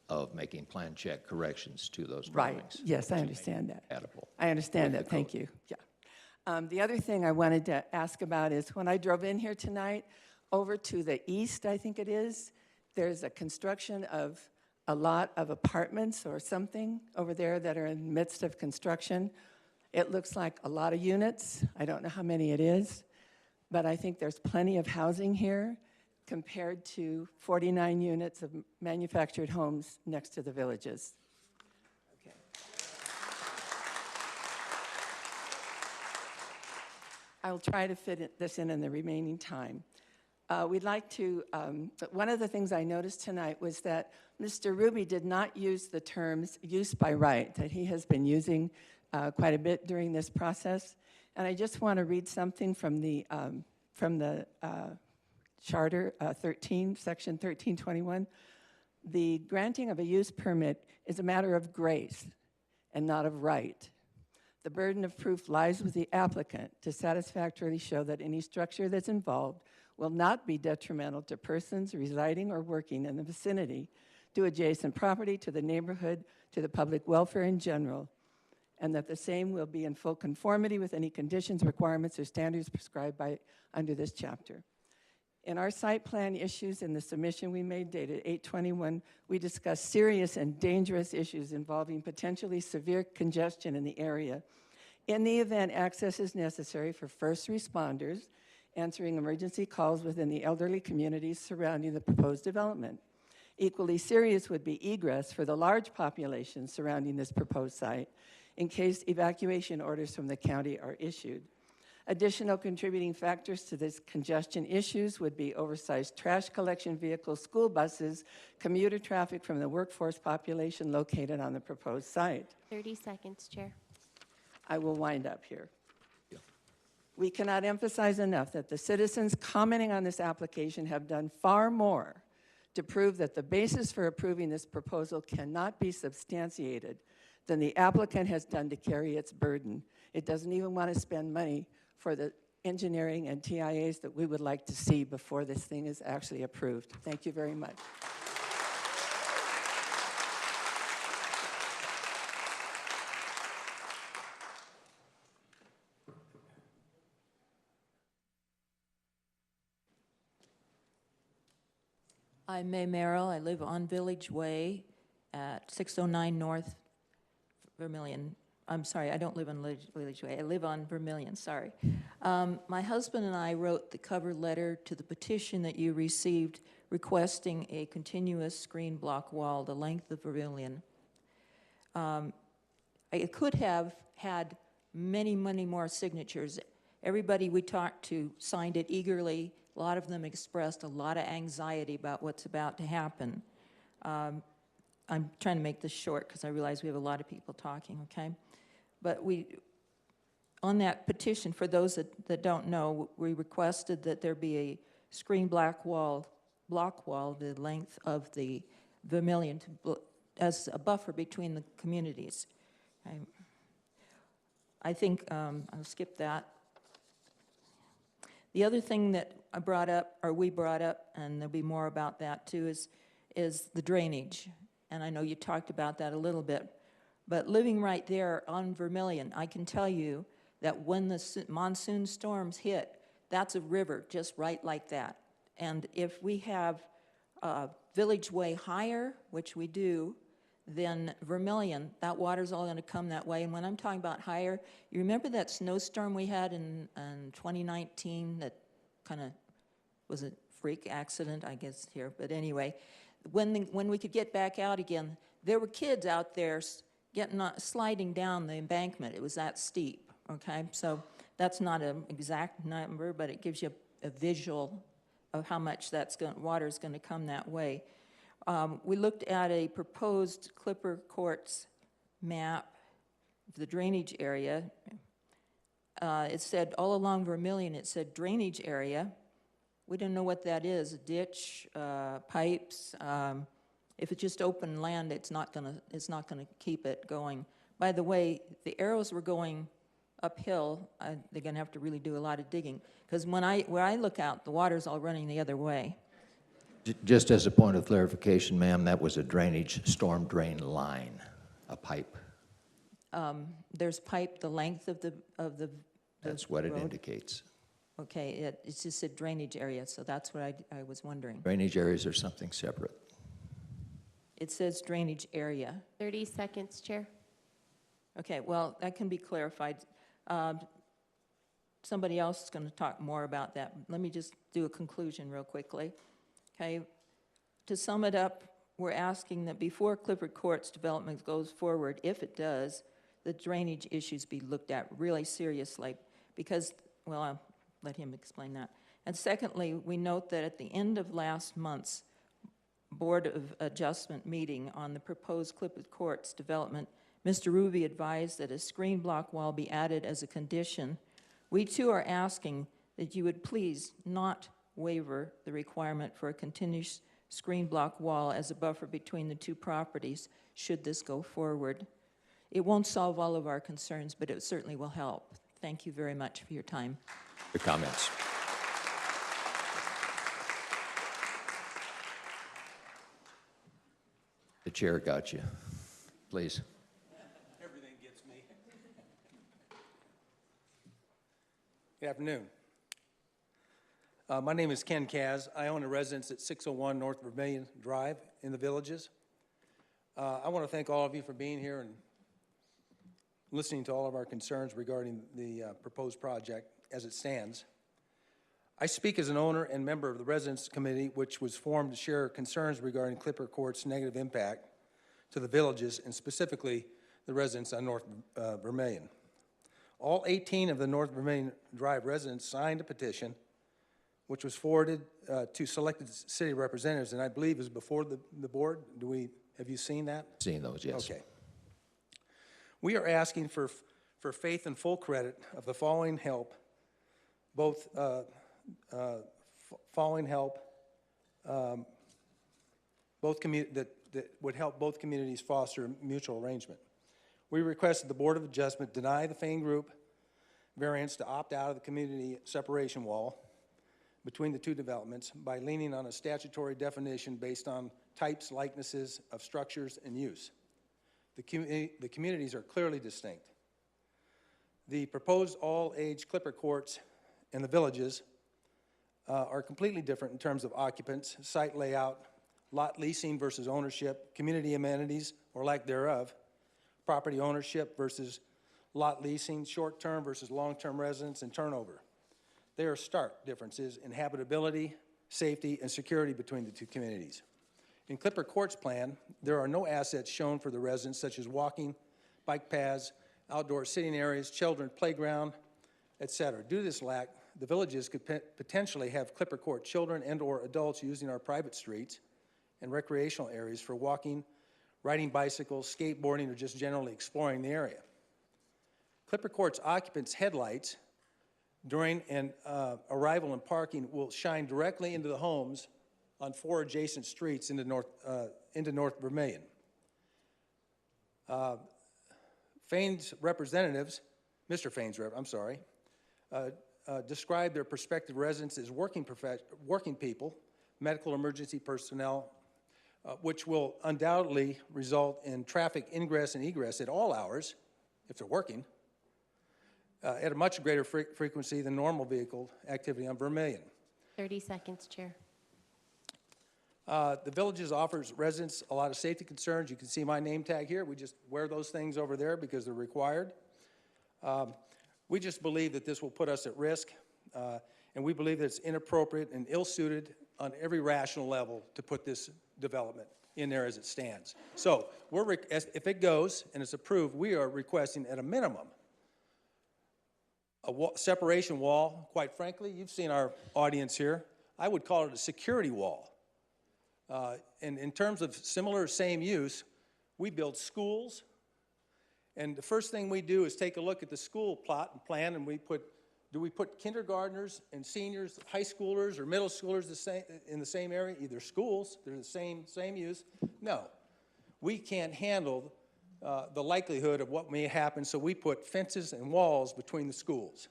Speaker 1: of making plan check corrections to those
Speaker 12: Right,
Speaker 1: drawings.
Speaker 12: yes, I understand that.
Speaker 1: Compatible.
Speaker 12: I understand
Speaker 1: with
Speaker 12: that,
Speaker 1: the
Speaker 12: thank
Speaker 1: code.
Speaker 12: you. Yeah. The other thing I wanted to ask about is when I drove in here tonight, over to the east, I think it is, there's a construction of a lot of apartments or something over there that are in the midst of construction. It looks like a lot of units. I don't know how many it is, but I think there's plenty of housing here compared to 49 units of manufactured homes next to the villages. Okay. I'll try to fit this in the remaining time. We'd like to, one of the things I noticed tonight was that Mr. Ruby did not use the terms use by right that he has been using quite a bit during this process. And I just want to read something from the Charter 13, Section 1321. The granting of a use permit is a matter of grace and not of right. The burden of proof lies with the applicant to satisfactorily show that any structure that's involved will not be detrimental to persons residing or working in the vicinity, to adjacent property, to the neighborhood, to the public welfare in general, and that the same will be in full conformity with any conditions, requirements, or standards prescribed under this chapter. In our site plan issues in the submission we made dated 8/21, we discussed serious and dangerous issues involving potentially severe congestion in the area. In the event access is necessary for first responders, answering emergency calls within the elderly communities surrounding the proposed development. Equally serious would be egress for the large population surrounding this proposed site in case evacuation orders from the county are issued. Additional contributing factors to this congestion issues would be oversized trash collection vehicles, school buses, commuter traffic from the workforce population located on the proposed site.
Speaker 2: 30 seconds, Chair.
Speaker 12: I will wind up here. We cannot emphasize enough that the citizens commenting on this application have done far more to prove that the basis for approving this proposal cannot be substantiated than the applicant has done to carry its burden. It doesn't even want to spend money for the engineering and TIAs that we would like to see before this thing is actually approved. Thank you very much.
Speaker 4: I'm May Merrill. I live on Village Way at 609 North Vermilion. I'm sorry, I don't live on Village Way. I live on Vermilion, sorry. My husband and I wrote the cover letter to the petition that you received requesting a continuous screen block wall the length of Vermilion. It could have had many, many more signatures. Everybody we talked to signed it eagerly. A lot of them expressed a lot of anxiety about what's about to happen. I'm trying to make this short because I realize we have a lot of people talking, okay? But on that petition, for those that don't know, we requested that there be a screen block wall the length of the Vermilion as a buffer between the communities. I think I'll skip that. The other thing that we brought up, and there'll be more about that too, is the drainage. And I know you talked about that a little bit. But living right there on Vermilion, I can tell you that when the monsoon storms hit, that's a river just right like that. And if we have Village Way higher, which we do, then Vermilion, that water's all going to come that way. And when I'm talking about higher, you remember that snowstorm we had in 2019 that kind of was a freak accident, I guess, here. But anyway, when we could get back out again, there were kids out there sliding down the embankment. It was that steep, okay? So that's not an exact number, but it gives you a visual of how much water is going to come that way. We looked at a proposed Clipper Courts map of the drainage area. It said all along Vermilion, it said drainage area. We don't know what that is, a ditch, pipes. If it's just open land, it's not gonna keep it going. By the way, the arrows were going uphill. They're gonna have to really do a lot of digging, because where I look out, the water's all running the other way.
Speaker 1: Just as a point of clarification, ma'am, that was a drainage storm drain line, a pipe.
Speaker 4: There's pipe the length of the
Speaker 1: That's what it
Speaker 4: road.
Speaker 1: indicates.
Speaker 4: Okay, it's just a drainage area, so that's what I was wondering.
Speaker 1: Drainage areas are something separate.
Speaker 4: It says drainage area.
Speaker 2: 30 seconds, Chair.
Speaker 4: Okay, well, that can be clarified. Somebody else is going to talk more about that. Let me just do a conclusion real quickly. Okay, to sum it up, we're asking that before Clifford Courts development goes forward, if it does, the drainage issues be looked at really seriously, because, well, I'll let him explain that. And secondly, we note that at the end of last month's Board of Adjustment meeting on the proposed Clifford Courts development, Mr. Ruby advised that a screen block wall be added as a condition. We too are asking that you would please not waiver the requirement for a continuous screen block wall as a buffer between the two properties should this go forward. It won't solve all of our concerns, but it certainly will help. Thank you very much for your time.
Speaker 1: Your comments. The chair got you. Please.
Speaker 13: Everything gets me. Good afternoon. My name is Ken Kaz. I own a residence at 601 North Vermilion Drive in the Villages. I want to thank all of you for being here and listening to all of our concerns regarding the proposed project as it stands. I speak as an owner and member of the Residence Committee, which was formed to share concerns regarding Clipper Court's negative impact to the Villages and specifically the residents on North Vermilion. All 18 of the North Vermillion Drive residents signed a petition, which was forwarded to selected city representatives, and I believe is before the board. Have you seen that?
Speaker 1: Seeing those, yes.
Speaker 13: Okay. We are asking for faith and full credit of the following help, both that would help both communities foster mutual arrangement. We request that the Board of Adjustment deny the Fain Group variance to opt out of the community separation wall between the two developments by leaning on a statutory definition based on types, likenesses of structures, and use. The communities are clearly distinct. The proposed all-age Clipper courts in the villages are completely different in terms of occupants, site layout, lot leasing versus ownership, community amenities or lack thereof, property ownership versus lot leasing, short-term versus long-term residence, and turnover. There are stark differences in habitability, safety, and security between the two communities. In Clipper Court's plan, there are no assets shown for the residents such as walking, bike paths, outdoor sitting areas, children's playground, etc. Due to this lack, the villages could potentially have Clipper Court children and or adults using our private streets and recreational areas for walking, riding bicycles, skateboarding, or just generally exploring the area. Clipper Court's occupants' headlights during arrival and parking will shine directly into the homes on 4 adjacent streets into North Vermillion. Fain's representatives, Mr. Fain's rep, I'm sorry, described their prospective residents as working people, medical emergency personnel, which will undoubtedly result in traffic ingress and egress at all hours, if they're working, at a much greater frequency than normal vehicle activity on Vermillion.
Speaker 2: 30 seconds, Chair.
Speaker 13: The villages offers residents a lot of safety concerns. You can see my name tag here. We just wear those things over there because they're required. We just believe that this will put us at risk, and we believe that it's inappropriate and ill-suited on every rational level to put this development in there as it stands. So if it goes and it's approved, we are requesting at a minimum a separation wall. Quite frankly, you've seen our audience here. I would call it a security wall. And in terms of similar same use, we build schools, and the first thing we do is take a look at the school plot and plan, and do we put kindergartners and seniors, high schoolers or middle schoolers in the same area? Either schools, they're the same use. No, we can't handle the likelihood of what may happen, so we put fences and walls between the schools.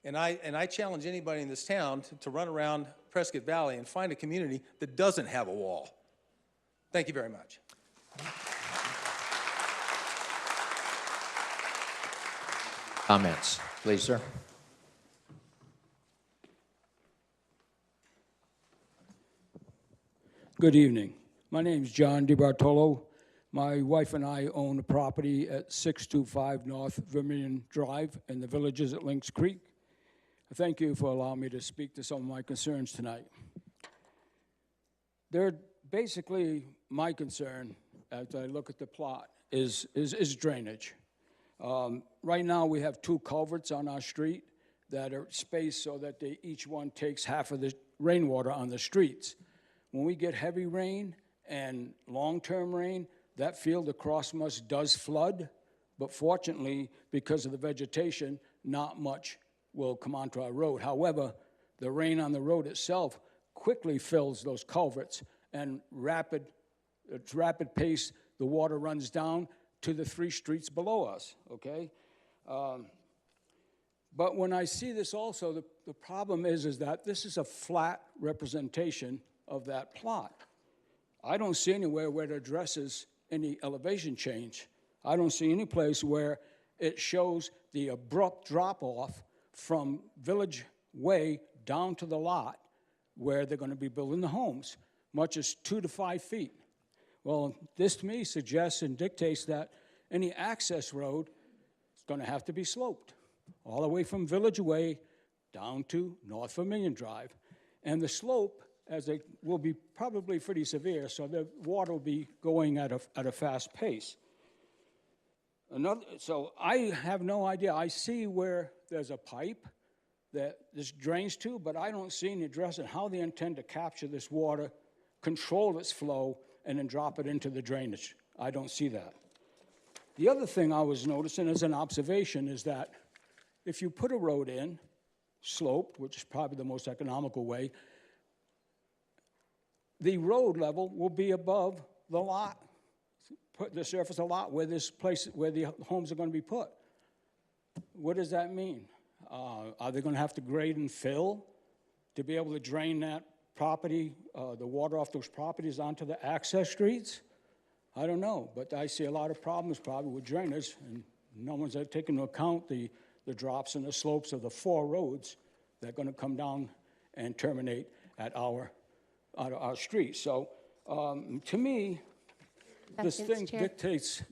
Speaker 13: And I challenge anybody in this town to run around Prescott Valley and find a community that doesn't have a wall. Thank you very much.
Speaker 1: Comments, please, sir.
Speaker 14: Good evening. My name is John DiBartolo. My wife and I own a property at 625 North Vermillion Drive in the Villages at Lynx Creek. Thank you for allowing me to speak to some of my concerns tonight. They're basically my concern, as I look at the plot, is drainage. Right now, we have 2 culverts on our street that are spaced so that each one takes half of the rainwater on the streets. When we get heavy rain and long-term rain, that field across from us does flood, but fortunately, because of the vegetation, not much will come onto our road. However, the rain on the road itself quickly fills those culverts, and rapid pace, the water runs down to the 3 streets below us, okay? But when I see this also, the problem is that this is a flat representation of that plot. I don't see anywhere where it addresses any elevation change. I don't see any place where it shows the abrupt drop-off from Village Way down to the lot where they're going to be building the homes, much as 2 to 5 feet. Well, this to me suggests and dictates that any access road is going to have to be sloped all the way from Village Way down to North Vermillion Drive. And the slope, will be probably pretty severe, so the water will be going at a fast pace. So I have no idea. I see where there's a pipe that this drains to, but I don't see any address on how they intend to capture this water, control its flow, and then drop it into the drainage. I don't see that. The other thing I was noticing as an observation is that if you put a road in, sloped, which is probably the most economical way, the road level will be above the lot, put the surface of the lot where this place, where the homes are going to be put. What does that mean? Are they going to have to grade and fill to be able to drain that property, the water off those properties onto the access streets? I don't know, but I see a lot of problems probably with drainage, and no one's taken into account the drops and the slopes of the 4 roads that are going to come down and terminate at our street. So to me, this
Speaker 2: Seconds,
Speaker 14: thing
Speaker 2: Chair.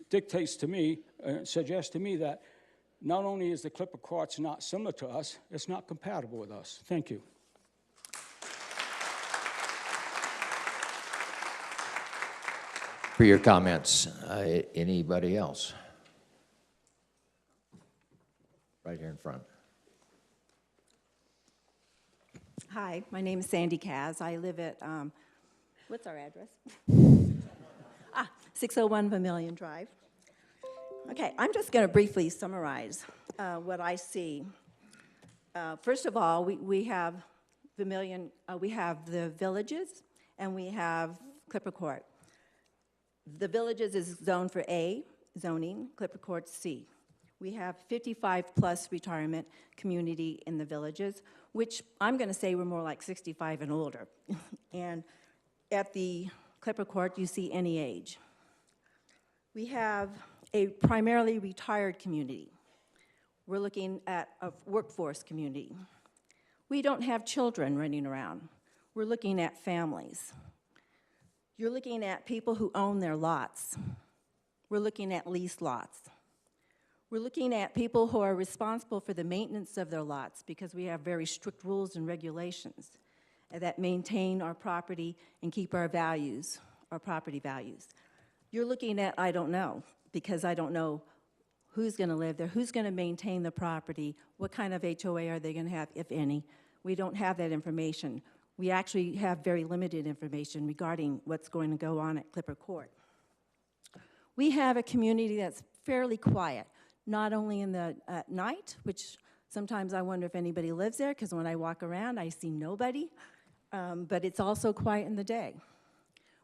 Speaker 14: dictates to me, suggests to me that not only is the Clipper Courts not similar to us, it's not compatible with us. Thank you.
Speaker 1: For your comments, anybody else? Right here in front.
Speaker 15: Hi, my name is Sandy Kaz. I live at, what's our address? 601 Vermillion Drive. Okay, I'm just going to briefly summarize what I see. First of all, we have Vermillion, we have the Villages, and we have Clipper Court. The Villages is zoned for A zoning, Clipper Court C. We have 55-plus retirement community in the Villages, which I'm going to say we're more like 65 and older. And at the Clipper Court, you see any age. We have a primarily retired community. We're looking at a workforce community. We don't have children running around. We're looking at families. You're looking at people who own their lots. We're looking at lease lots. We're looking at people who are responsible for the maintenance of their lots because we have very strict rules and regulations that maintain our property and keep our values, our property values. You're looking at, I don't know, because I don't know who's going to live there, who's going to maintain the property, what kind of HOA are they going to have, if any. We don't have that information. We actually have very limited information regarding what's going to go on at Clipper Court. We have a community that's fairly quiet, not only at night, which sometimes I wonder if anybody lives there, because when I walk around, I see nobody, but it's also quiet in the day.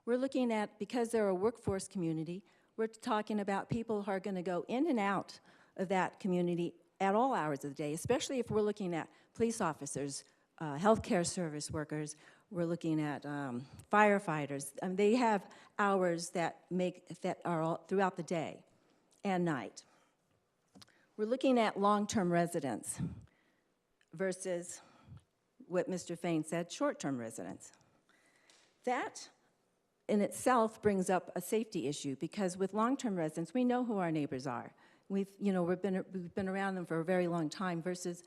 Speaker 15: We're looking at, because they're a workforce community, we're talking about people who are going to go in and out of that community at all hours of the day, especially if we're looking at police officers, healthcare service workers, we're looking at firefighters. They have hours that are all throughout the day and night. We're looking at long-term residents versus what Mr. Fain said, short-term residents. That in itself brings up a safety issue because with long-term residents, we know who our neighbors are. We've been around them for a very long time versus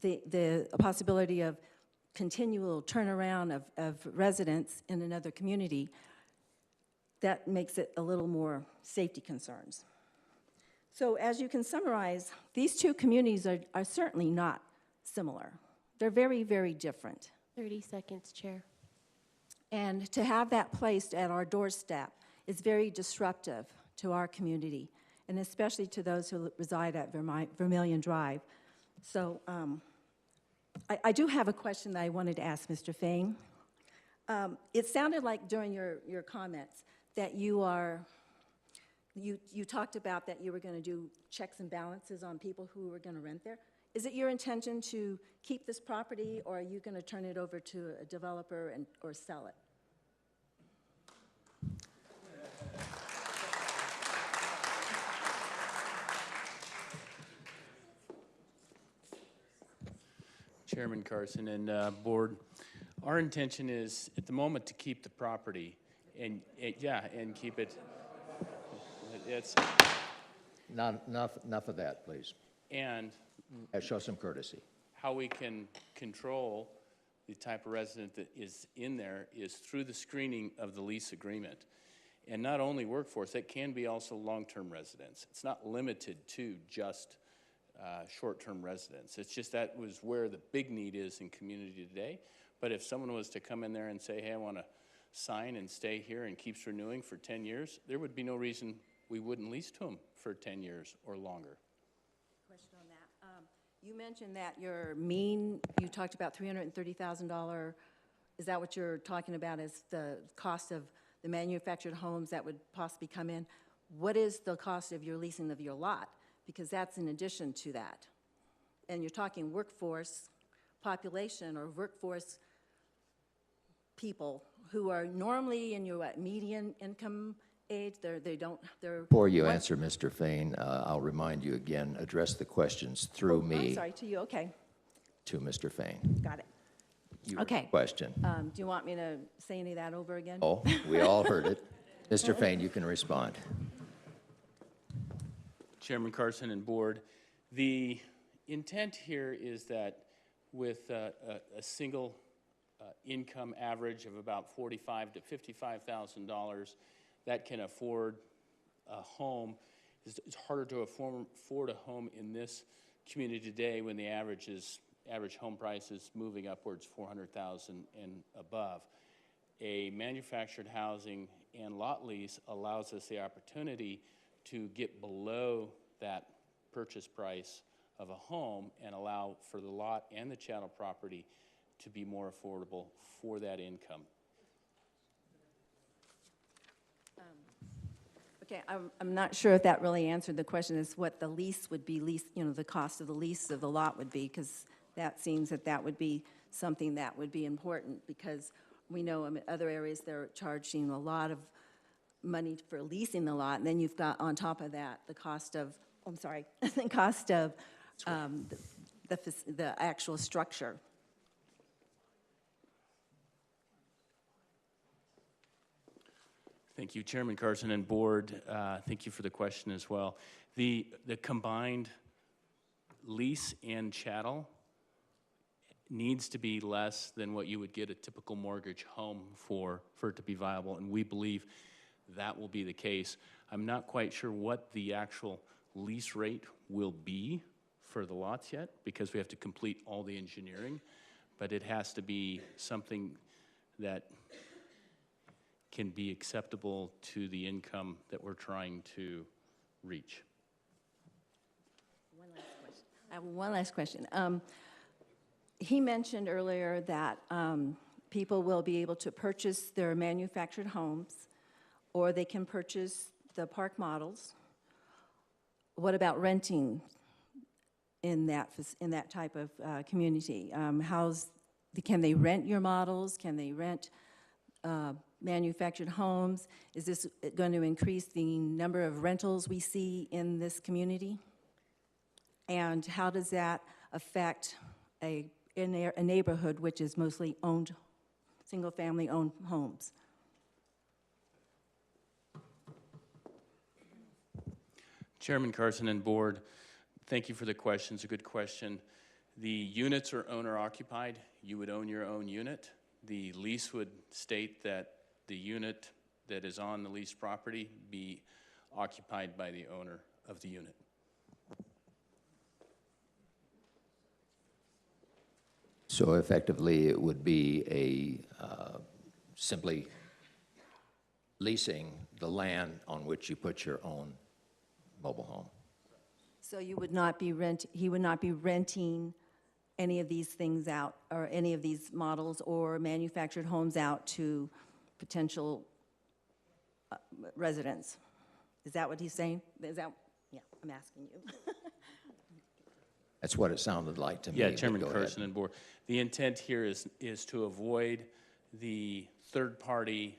Speaker 15: the possibility of continual turnaround of residents in another community. That makes it a little more safety concerns. So as you can summarize, these two communities are certainly not similar. They're very, very different.
Speaker 2: 30 seconds, Chair.
Speaker 15: And to have that placed at our doorstep is very disruptive to our community, and especially to those who reside at Vermillion Drive. So I do have a question that I wanted to ask Mr. Fain. It sounded like during your comments that you talked about that you were going to do checks and balances on people who were going to rent there. Is it your intention to keep this property, or are you going to turn it over to a developer or sell it?
Speaker 6: Chairman Carson and Board, our intention is at the moment to keep the property and keep it. It's
Speaker 1: Enough of that, please.
Speaker 6: and
Speaker 1: Show some courtesy.
Speaker 6: how we can control the type of resident that is in there is through the screening of the lease agreement. And not only workforce, it can be also long-term residents. It's not limited to just short-term residents. It's just that was where the big need is in community today. But if someone was to come in there and say, hey, I want to sign and stay here and keeps renewing for 10 years, there would be no reason we wouldn't lease to them for 10 years or longer.
Speaker 15: Question on that. You mentioned that you talked about $330,000. Is that what you're talking about as the cost of the manufactured homes that would possibly come in? What is the cost of your leasing of your lot? Because that's in addition to that. And you're talking workforce population or workforce people who are normally in your median income age. They're
Speaker 1: Before you answer, Mr. Fain, I'll remind you again, address the questions through me
Speaker 15: I'm sorry, to you, okay,
Speaker 1: to Mr. Fain.
Speaker 15: got it.
Speaker 1: Your
Speaker 15: Okay.
Speaker 1: question.
Speaker 15: Do you want me to say any of that over again?
Speaker 1: Oh, we all heard it. Mr. Fain, you can respond.
Speaker 6: Chairman Carson and board, the intent here is that with a single income average of about $45,000 to $55,000, that can afford a home. It's harder to afford a home in this community today when the average home price is moving upwards $400,000 and above. A manufactured housing and lot lease allows us the opportunity to get below that purchase price of a home and allow for the lot and the chattel property to be more affordable for that income.
Speaker 15: Okay, I'm not sure if that really answered the question, is what the lease would be, the cost of the lease of the lot would be, because that seems that would be something that would be important, because we know in other areas they're charging a lot of money for leasing the lot, and then you've got on top of that the cost of, the cost of the actual structure.
Speaker 6: Thank you, Chairman Carson and board. Thank you for the question as well. The combined lease and chattel needs to be less than what you would get a typical mortgage home for it to be viable, and we believe that will be the case. I'm not quite sure what the actual lease rate will be for the lots yet, because we have to complete all the engineering, but it has to be something that can be acceptable to the income that we're trying to reach.
Speaker 15: I have one last question. He mentioned earlier that people will be able to purchase their manufactured homes, or they can purchase the park models. What about renting in that type of community? Can they rent your models? Can they rent manufactured homes? Is this going to increase the number of rentals we see in this community? And how does that affect a neighborhood which is mostly owned, single-family owned homes?
Speaker 6: Chairman Carson and board, thank you for the question. It's a good question. The units are owner-occupied. You would own your own unit. The lease would state that the unit that is on the leased property be occupied by the owner of the unit.
Speaker 1: So effectively, it would be simply leasing the land on which you put your own mobile home.
Speaker 15: So he would not be renting any of these things out, or any of these models or manufactured homes out to potential residents. Is that what he's saying? Yeah, I'm asking you.
Speaker 1: That's what it sounded like to me.
Speaker 6: Yeah,
Speaker 1: but
Speaker 6: Chairman
Speaker 1: go ahead.
Speaker 6: Carson and board. The intent here is to avoid the third party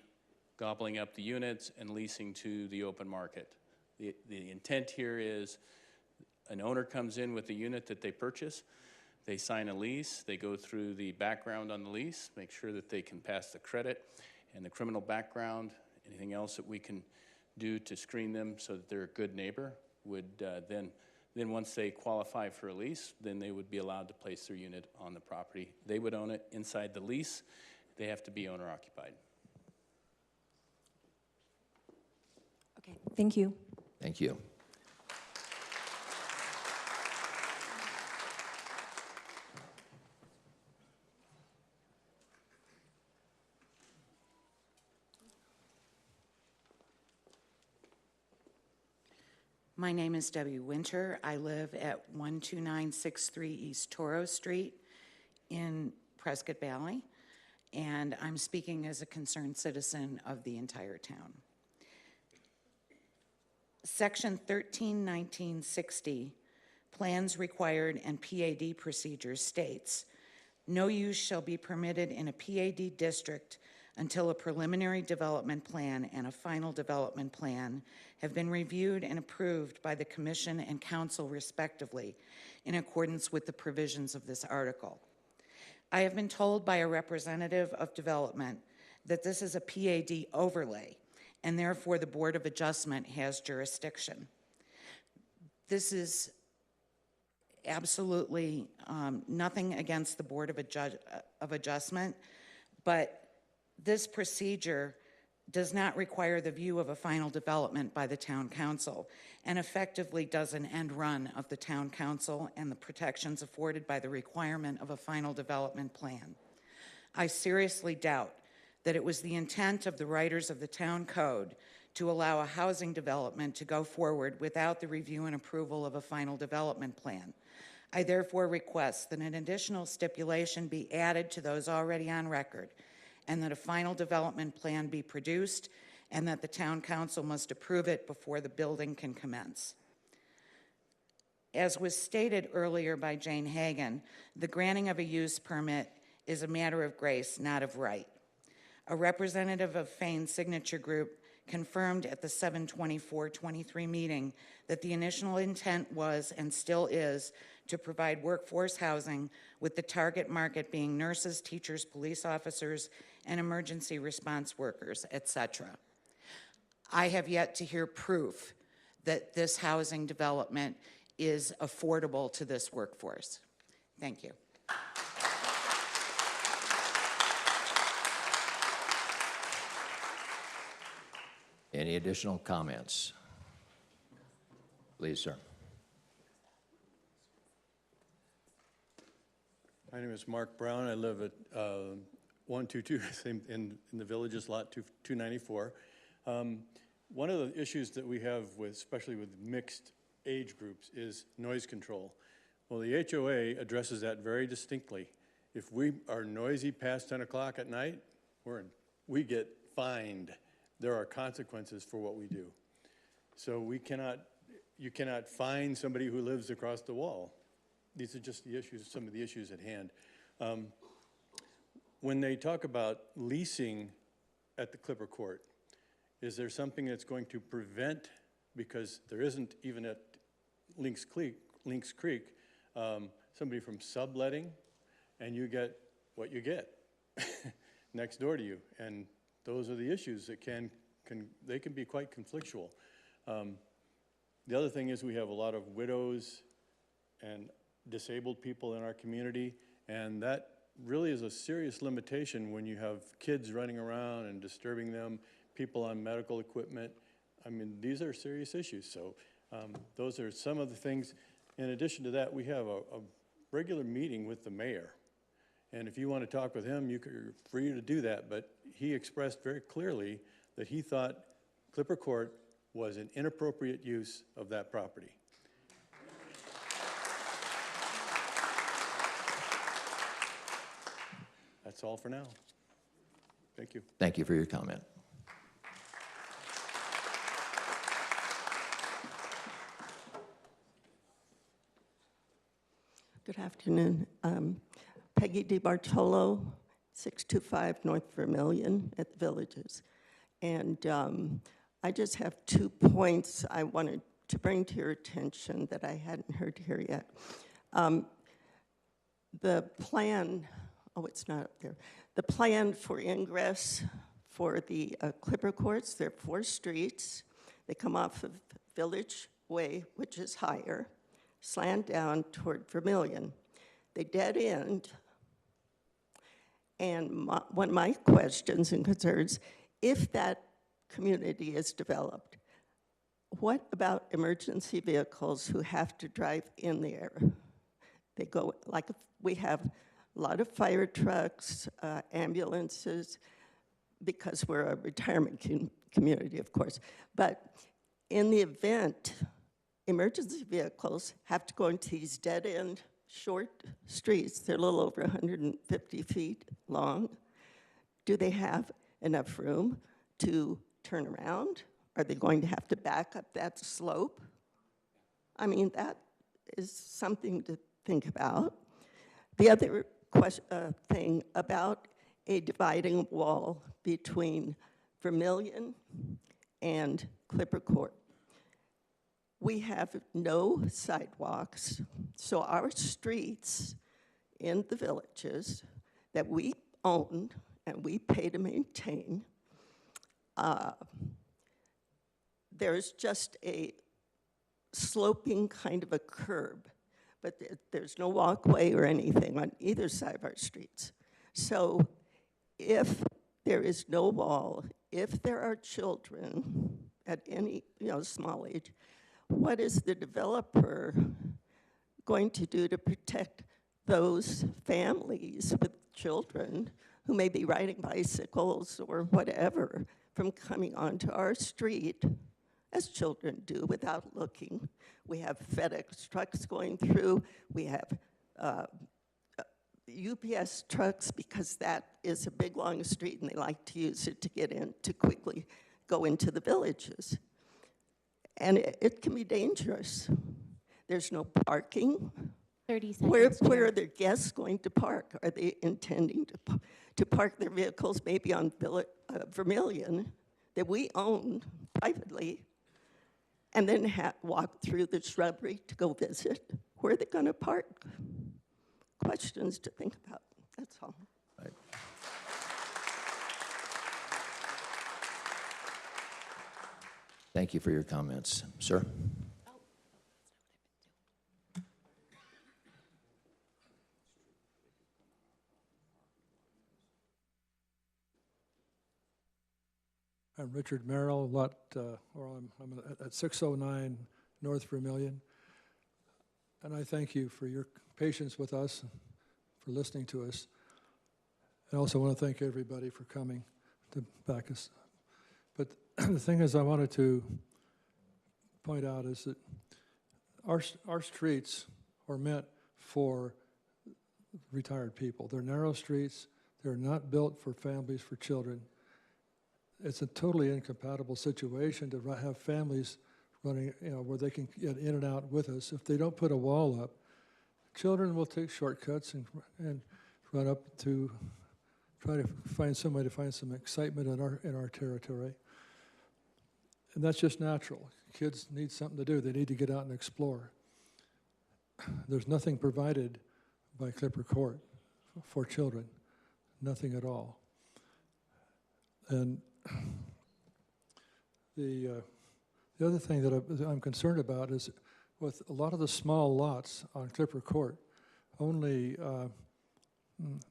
Speaker 6: gobbling up the units and leasing to the open market. The intent here is an owner comes in with a unit that they purchase, they sign a lease, they go through the background on the lease, make sure that they can pass the credit and the criminal background, anything else that we can do to screen them so that they're a good neighbor would then once they qualify for a lease, then they would be allowed to place their unit on the property. They would own it inside the lease. They have to be owner occupied.
Speaker 15: Okay, thank you.
Speaker 1: Thank you.
Speaker 16: My name is Debbie Winter. I live at 12963 East Toro Street in Prescott Valley, and I'm speaking as a concerned citizen of the entire town. Section 131960, Plans Required and PAD Procedures states, no use shall be permitted in a PAD district until a preliminary development plan and a final development plan have been reviewed and approved by the Commission and Council respectively in accordance with the provisions of this article. I have been told by a representative of development that this is a PAD overlay and therefore the Board of Adjustment has jurisdiction. This is absolutely nothing against the Board of Adjustment, but this procedure does not require the view of a final development by the Town Council and effectively does an end run of the Town Council and the protections afforded by the requirement of a final development plan. I seriously doubt that it was the intent of the writers of the Town Code to allow a housing development to go forward without the review and approval of a final development plan. I therefore request that an additional stipulation be added to those already on record, and that a final development plan be produced, and that the Town Council must approve it before the building can commence. As was stated earlier by Jane Hagan, the granting of a use permit is a matter of grace, not of right. A representative of Fane's Signature Group confirmed at the 7/24/23 meeting that the initial intent was and still is to provide workforce housing, with the target market being nurses, teachers, police officers, and emergency response workers, etc. I have yet to hear proof that this housing development is affordable to this workforce. Thank you.
Speaker 1: Any additional comments? Please, sir.
Speaker 17: My name is Mark Brown. I live at 122 in the Villages, lot 294. One of the issues that we have with, especially with mixed age groups, is noise control. Well, the HOA addresses that very distinctly. If we are noisy past 10 o'clock at night, we get fined. There are consequences for what we do. So you cannot fine somebody who lives across the wall. These are just the issues, some of the issues at hand. When they talk about leasing at the Clipper Court, is there something that's going to prevent, because there isn't even at Lynx Creek, somebody from subletting, and you get what you get next door to you? And those are the issues that can be quite conflictual. The other thing is we have a lot of widows and disabled people in our community, and that really is a serious limitation when you have kids running around and disturbing them, people on medical equipment. I mean, these are serious issues. So those are some of the things. In addition to that, we have a regular meeting with the mayor. And if you want to talk with him, you're free to do that. But he expressed very clearly that he thought Clipper Court was an inappropriate use of that property. That's all for now. Thank you.
Speaker 1: Thank you for your comment.
Speaker 18: Good afternoon. Peggy DiBartolo, 625 North Vermilion at the Villages. And I just have 2 points I wanted to bring to your attention that I hadn't heard here yet. The plan, it's not up there. The plan for ingress for the Clipper Courts, there are 4 streets. They come off of Village Way, which is higher, slant down toward Vermilion. They dead end. And one of my questions and concerns, if that community is developed, what about emergency vehicles who have to drive in there? They go, like, we have a lot of fire trucks, ambulances, because we're a retirement community, of course. But in the event, emergency vehicles have to go into these dead-end, short streets. They're a little over 150 feet long. Do they have enough room to turn around? Are they going to have to back up that slope? I mean, that is something to think about. The other thing about a dividing wall between Vermilion and Clipper Court. We have no sidewalks, so our streets in the villages that we own and we pay to maintain, there's just a sloping kind of a curb, but there's no walkway or anything on either side of our streets. So if there is no wall, if there are children at any small age, what is the developer going to do to protect those families with children who may be riding bicycles or whatever from coming onto our street, as children do, without looking? We have FedEx trucks going through. We have UPS trucks, because that is a big, long street, and they like to use it to get in, to quickly go into the villages. And it can be dangerous. There's no parking.
Speaker 2: 30 seconds.
Speaker 18: Where are their guests going to park? Are they intending to park their vehicles maybe on Vermilion that we own privately, and then walk through the shrubbery to go visit? Where are they going to park? Questions to think about. That's all.
Speaker 1: Right. Thank you for your comments. Sir?
Speaker 19: I'm Richard Merrill, I'm at 609 North Vermilion. And I thank you for your patience with us, for listening to us. I also want to thank everybody for coming to back us. But the thing is, I wanted to point out is that our streets are meant for retired people. They're narrow streets. They're not built for families, for children. It's a totally incompatible situation to have families running, where they can get in and out with us. If they don't put a wall up, children will take shortcuts and run up to try to find somebody to find some excitement in our territory. And that's just natural. Kids need something to do. They need to get out and explore. There's nothing provided by Clipper Court for children, nothing at all. And the other thing that I'm concerned about is with a lot of the small lots on Clipper Court, only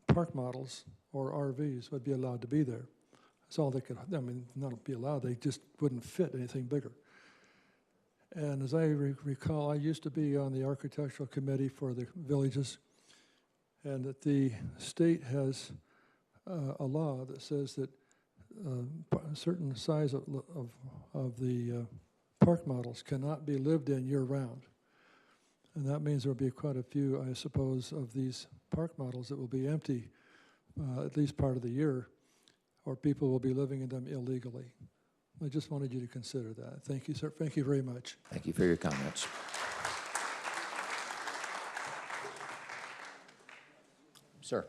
Speaker 19: park models or RVs would be allowed to be there. That's all they could, not be allowed, they just wouldn't fit anything bigger. And as I recall, I used to be on the architectural committee for the villages, and that the state has a law that says that a certain size of the park models cannot be lived in year-round. And that means there will be quite a few, I suppose, of these park models that will be empty at least part of the year, or people will be living in them illegally. I just wanted you to consider that. Thank you, sir. Thank you very much.
Speaker 1: Thank you for your comments. Sir.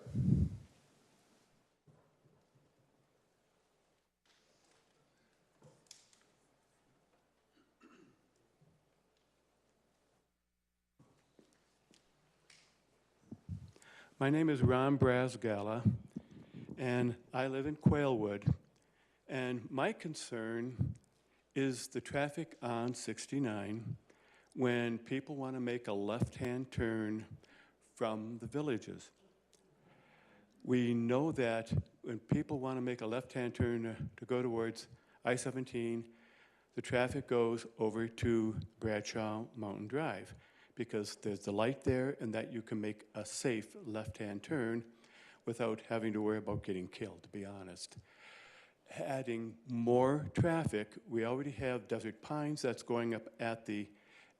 Speaker 20: My name is Ron Brasgala, and I live in Quailwood. And my concern is the traffic on 69 when people want to make a left-hand turn from the villages. We know that when people want to make a left-hand turn to go towards I-17, the traffic goes over to Bradshaw Mountain Drive because there's the light there and that you can make a safe left-hand turn without having to worry about getting killed, to be honest. Adding more traffic, we already have Desert Pines that's going up at the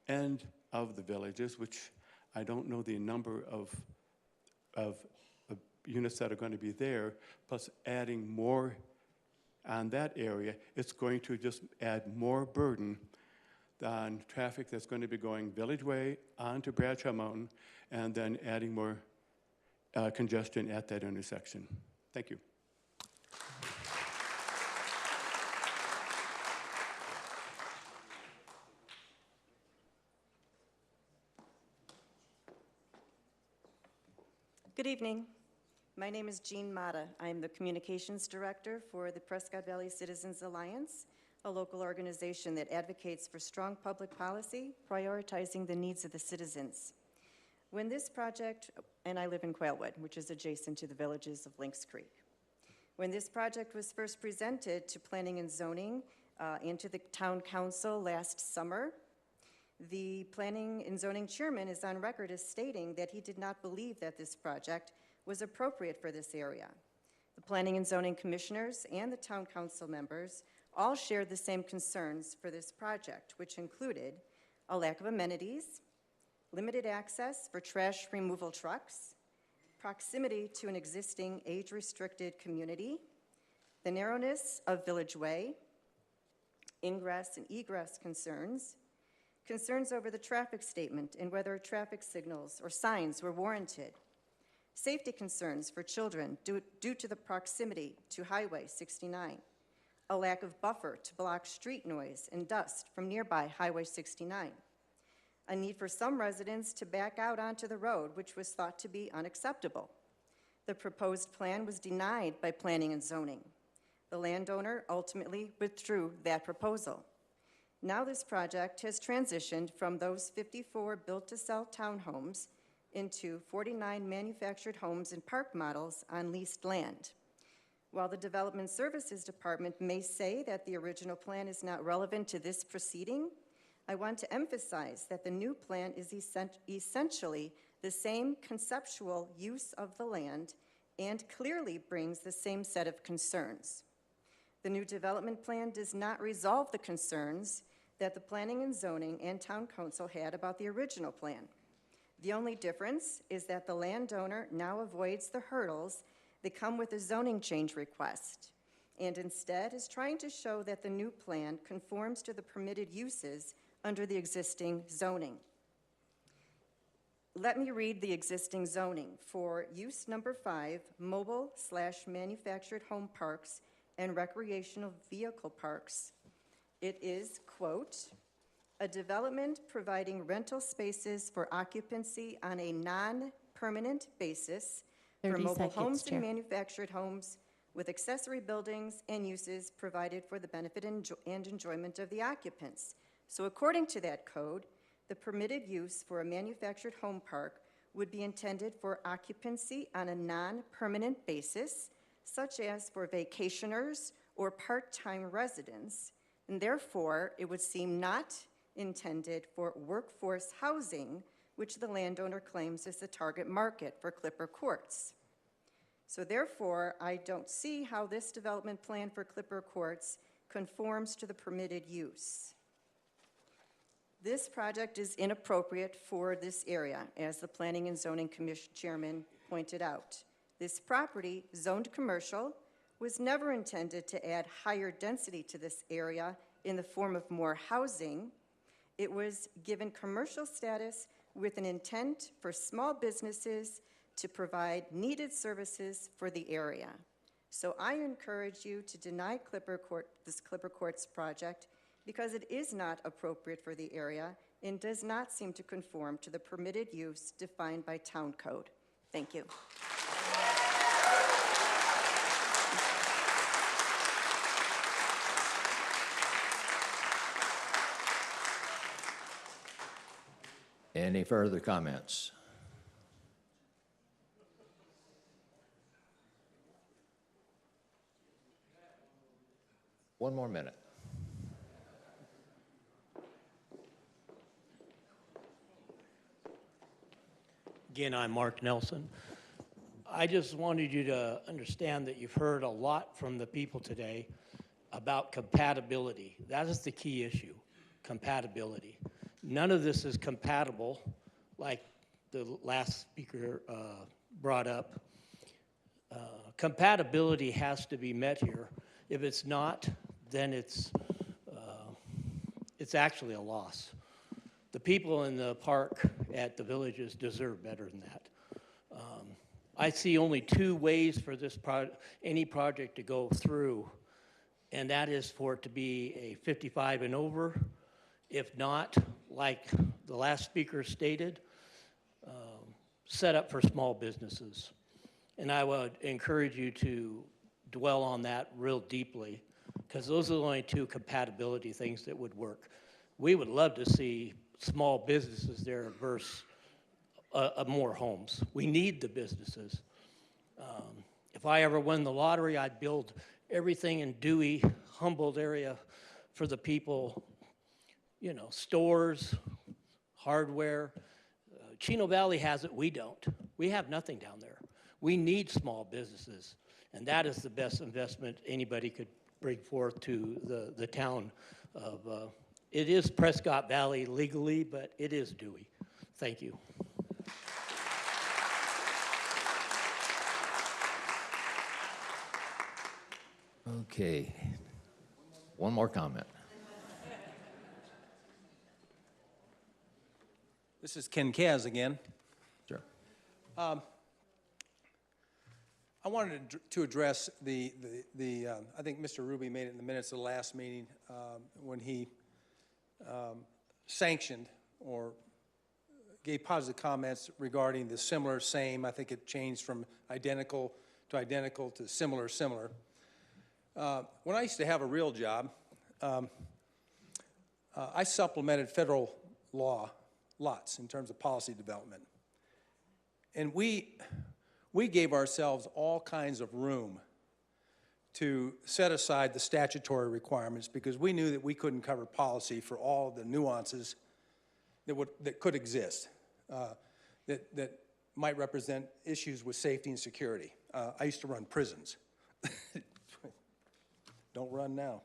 Speaker 20: end of the villages, which I don't know the number of units that are going to be there, plus adding more on that area, it's going to just add more burden on traffic that's going to be going Village Way onto Bradshaw Mountain, and then adding more congestion at that intersection. Thank you.
Speaker 21: Good evening. My name is Jean Mata. I am the Communications Director for the Prescott Valley Citizens Alliance, a local organization that advocates for strong public policy, prioritizing the needs of the citizens. When this project, and I live in Quailwood, which is adjacent to the villages of Lynx Creek. When this project was first presented to Planning and Zoning and to the Town Council last summer, the Planning and Zoning Chairman is on record as stating that he did not believe that this project was appropriate for this area. The Planning and Zoning Commissioners and the Town Council members all shared the same concerns for this project, which included a lack of amenities, limited access for trash removal trucks, proximity to an existing age-restricted community, the narrowness of Village Way, ingress and egress concerns, concerns over the traffic statement and whether traffic signals or signs were warranted, safety concerns for children due to the proximity to Highway 69, a lack of buffer to block street noise and dust from nearby Highway 69, a need for some residents to back out onto the road, which was thought to be unacceptable. The proposed plan was denied by Planning and Zoning. The landowner ultimately withdrew that proposal. Now this project has transitioned from those 54 built-to-sell townhomes into 49 manufactured homes and park models on leased land. While the Development Services Department may say that the original plan is not relevant to this proceeding, I want to emphasize that the new plan is essentially the same conceptual use of the land and clearly brings the same set of concerns. The new development plan does not resolve the concerns that the Planning and Zoning and Town Council had about the original plan. The only difference is that the landowner now avoids the hurdles that come with a zoning change request, and instead is trying to show that the new plan conforms to the permitted uses under the existing zoning. Let me read the existing zoning for use number 5, mobile/manufactured home parks and recreational vehicle parks. It is, quote, a development providing rental spaces for occupancy on a non-permanent basis for
Speaker 2: 30
Speaker 21: mobile
Speaker 2: seconds,
Speaker 21: homes
Speaker 2: Chair.
Speaker 21: and manufactured homes with accessory buildings and uses provided for the benefit and enjoyment of the occupants. So according to that code, the permitted use for a manufactured home park would be intended for occupancy on a non-permanent basis, such as for vacationers or part-time residents, and therefore it would seem not intended for workforce housing, which the landowner claims is the target market for Clipper Courts. So therefore, I don't see how this development plan for Clipper Courts conforms to the permitted use. This project is inappropriate for this area, as the Planning and Zoning Commission Chairman pointed out. This property, zoned commercial, was never intended to add higher density to this area in the form of more housing. It was given commercial status with an intent for small businesses to provide needed services for the area. So I encourage you to deny this Clipper Courts project because it is not appropriate for the area and does not seem to conform to the permitted use defined by town code. Thank you.
Speaker 1: Any further comments? One more minute.
Speaker 8: Again, I'm Mark Nelson. I just wanted you to understand that you've heard a lot from the people today about compatibility. That is the key issue, compatibility. None of this is compatible, like the last speaker brought up. Compatibility has to be met here. If it's not, then it's actually a loss. The people in the park at the Villages deserve better than that. I see only two ways for this any project to go through, and that is for it to be a 55 and over. If not, like the last speaker stated, set up for small businesses. And I would encourage you to dwell on that real deeply, because those are the only two compatibility things that would work. We would love to see small businesses there versus more homes. We need the businesses. If I ever win the lottery, I'd build everything in Dewey, Humboldt area for the people, you know, stores, hardware. Chino Valley has it, we don't. We have nothing down there. We need small businesses, and that is the best investment anybody could bring forth to the town of, it is Prescott Valley legally, but it is Dewey. Thank you.
Speaker 1: Okay. One more comment.
Speaker 13: This is Ken Kaz again.
Speaker 1: Sure.
Speaker 13: I wanted to address I think Mr. Ruby made it in the minutes of the last meeting when he sanctioned or gave positive comments regarding the similar, same. I think it changed from identical to similar. When I used to have a real job, I supplemented federal law lots in terms of policy development. And we gave ourselves all kinds of room to set aside the statutory requirements because we knew that we couldn't cover policy for all the nuances that could exist, that might represent issues with safety and security. I used to run prisons. Don't run now.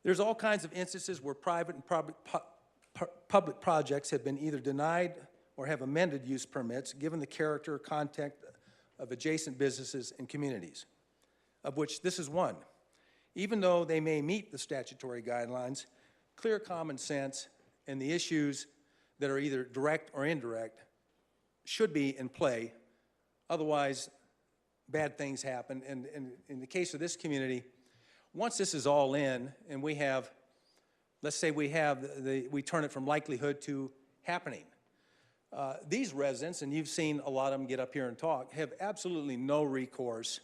Speaker 13: There's all kinds of instances where private and public projects have been either denied or have amended use permits given the character or content of adjacent businesses and communities, of which this is one. Even though they may meet the statutory guidelines, clear common sense and the issues that are either direct or indirect should be in play. Otherwise, bad things happen. And in the case of this community, once this is all in and we have, let's say we turn it from likelihood to happening. These residents, and you've seen a lot of them get up here and talk, have absolutely no recourse.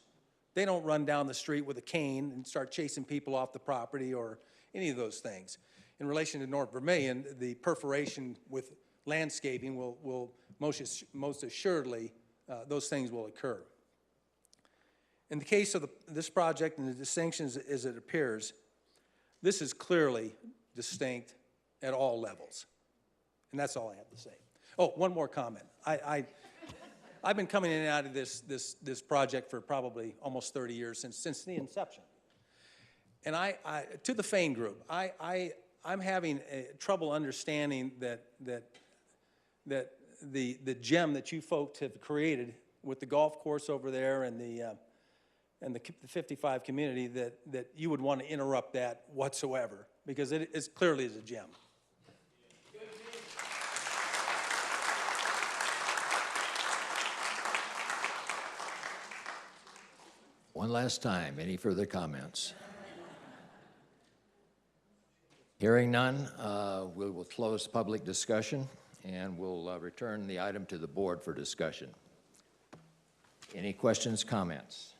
Speaker 13: They don't run down the street with a cane and start chasing people off the property or any of those things. In relation to North Vermillion, the perforation with landscaping will most assuredly, those things will occur. In the case of this project and the distinctions as it appears, this is clearly distinct at all levels. And that's all I have to say. Oh, one more comment. I've been coming in and out of this project for probably almost 30 years, since the inception. And to the Fain Group, I'm having trouble understanding that the gem that you folks have created with the golf course over there and the 55 community, that you would want to interrupt that whatsoever, because it clearly is a gem.
Speaker 1: One last time, any further comments? Hearing none, we will close public discussion and we'll return the item to the board for discussion. Any questions, comments?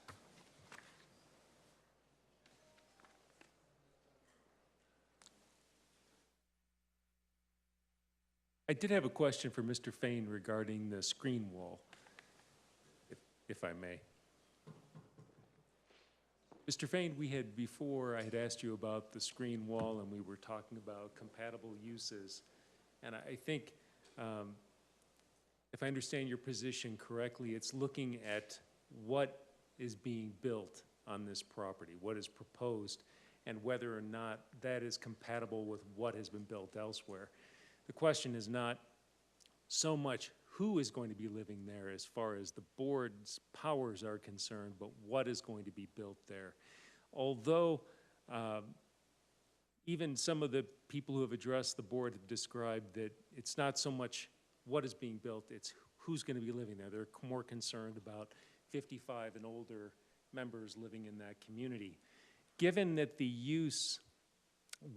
Speaker 3: I did have a question for Mr. Fain regarding the screen wall, if I may. Mr. Fain, I had asked you about the screen wall, and we were talking about compatible uses. And I think if I understand your position correctly, it's looking at what is being built on this property, what is proposed, and whether or not that is compatible with what has been built elsewhere. The question is not so much who is going to be living there as far as the board's powers are concerned, but what is going to be built there. Although even some of the people who have addressed the board have described that it's not so much what is being built, it's who's going to be living there. They're more concerned about 55 and older members living in that community. Given that the use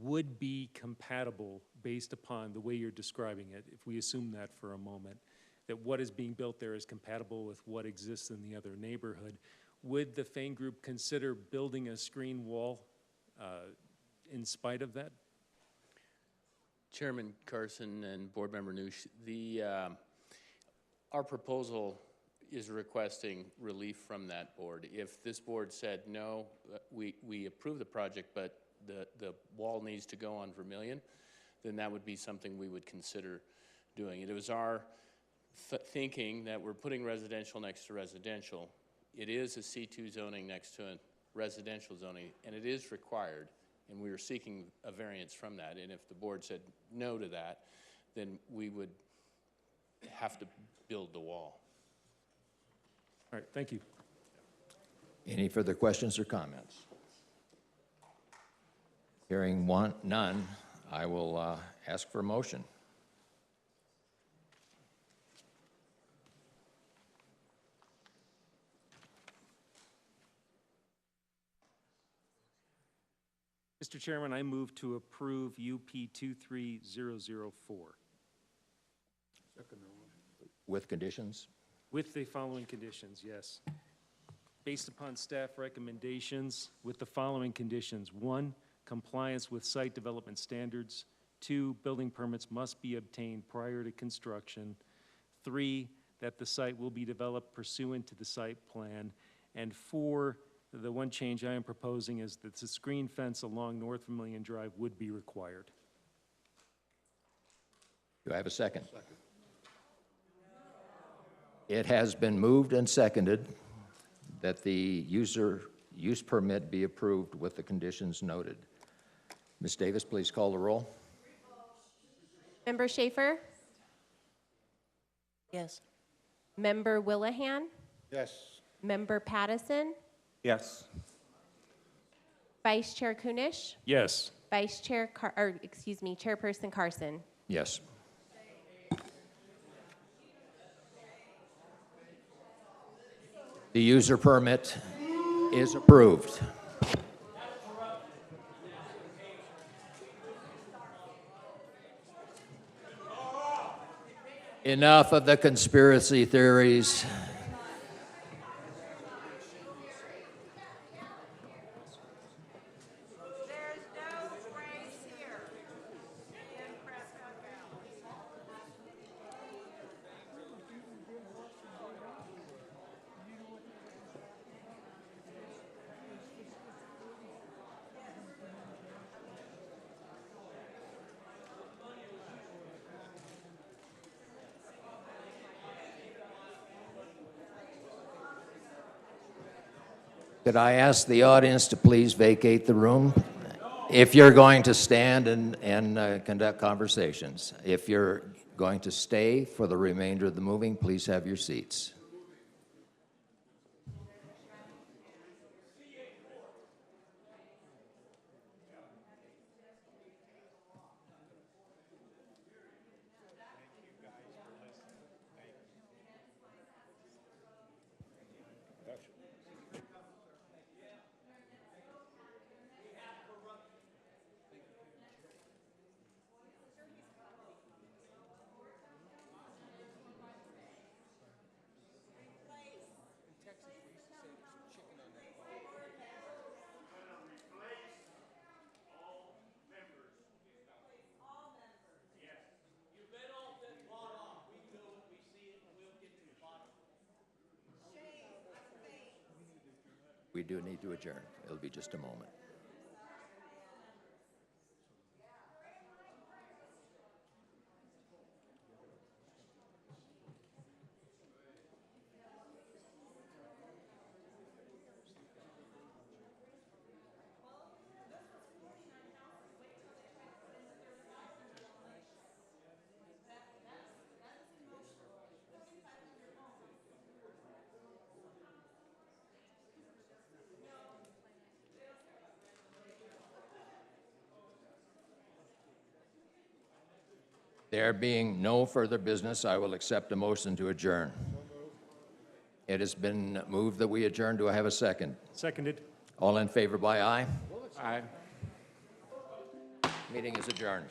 Speaker 3: would be compatible based upon the way you're describing it, if we assume that for a moment, that what is being built there is compatible with what exists in the other neighborhood, would the Fain Group consider building a screen wall in spite of that?
Speaker 6: Chairman Carson and Board Member Noosh, our proposal is requesting relief from that board. If this board said, no, we approve the project, but the wall needs to go on Vermilion, then that would be something we would consider doing. It was our thinking that we're putting residential next to residential. It is a C2 zoning next to a residential zoning, and it is required, and we are seeking a variance from that. And if the board said no to that, then we would have to build the wall.
Speaker 3: All right, thank you.
Speaker 1: Any further questions or comments? Hearing none, I will ask for a motion.
Speaker 3: Mr. Chairman, I move to approve UP 23004.
Speaker 1: With conditions?
Speaker 3: With the following conditions, yes. Based upon staff recommendations, with the following conditions. 1, compliance with site development standards. 2, building permits must be obtained prior to construction. 3, that the site will be developed pursuant to the site plan. And 4, the one change I am proposing is that the screen fence along North Vermilion Drive would be required.
Speaker 1: Do I have a second? Second. It has been moved and seconded that the use permit be approved with the conditions noted. Ms. Davis, please call the roll.
Speaker 2: Member Schaefer?
Speaker 18: Yes.
Speaker 2: Member Willahan?
Speaker 5: Yes.
Speaker 2: Member Pattison?
Speaker 7: Yes.
Speaker 2: Vice Chair Kunish?
Speaker 3: Yes.
Speaker 2: Chairperson Carson?
Speaker 1: Yes. The user permit is approved. Enough of the conspiracy theories. Could I ask the audience to please vacate the room? If you're going to stand and conduct conversations. If you're going to stay for the remainder of the moving, please have your seats. We do need to adjourn. It'll be just a moment. There being no further business, I will accept a motion to adjourn. It has been moved that we adjourn. Do I have a second?
Speaker 3: Seconded.
Speaker 1: All in favor by aye?
Speaker 3: Aye.
Speaker 1: Meeting is adjourned.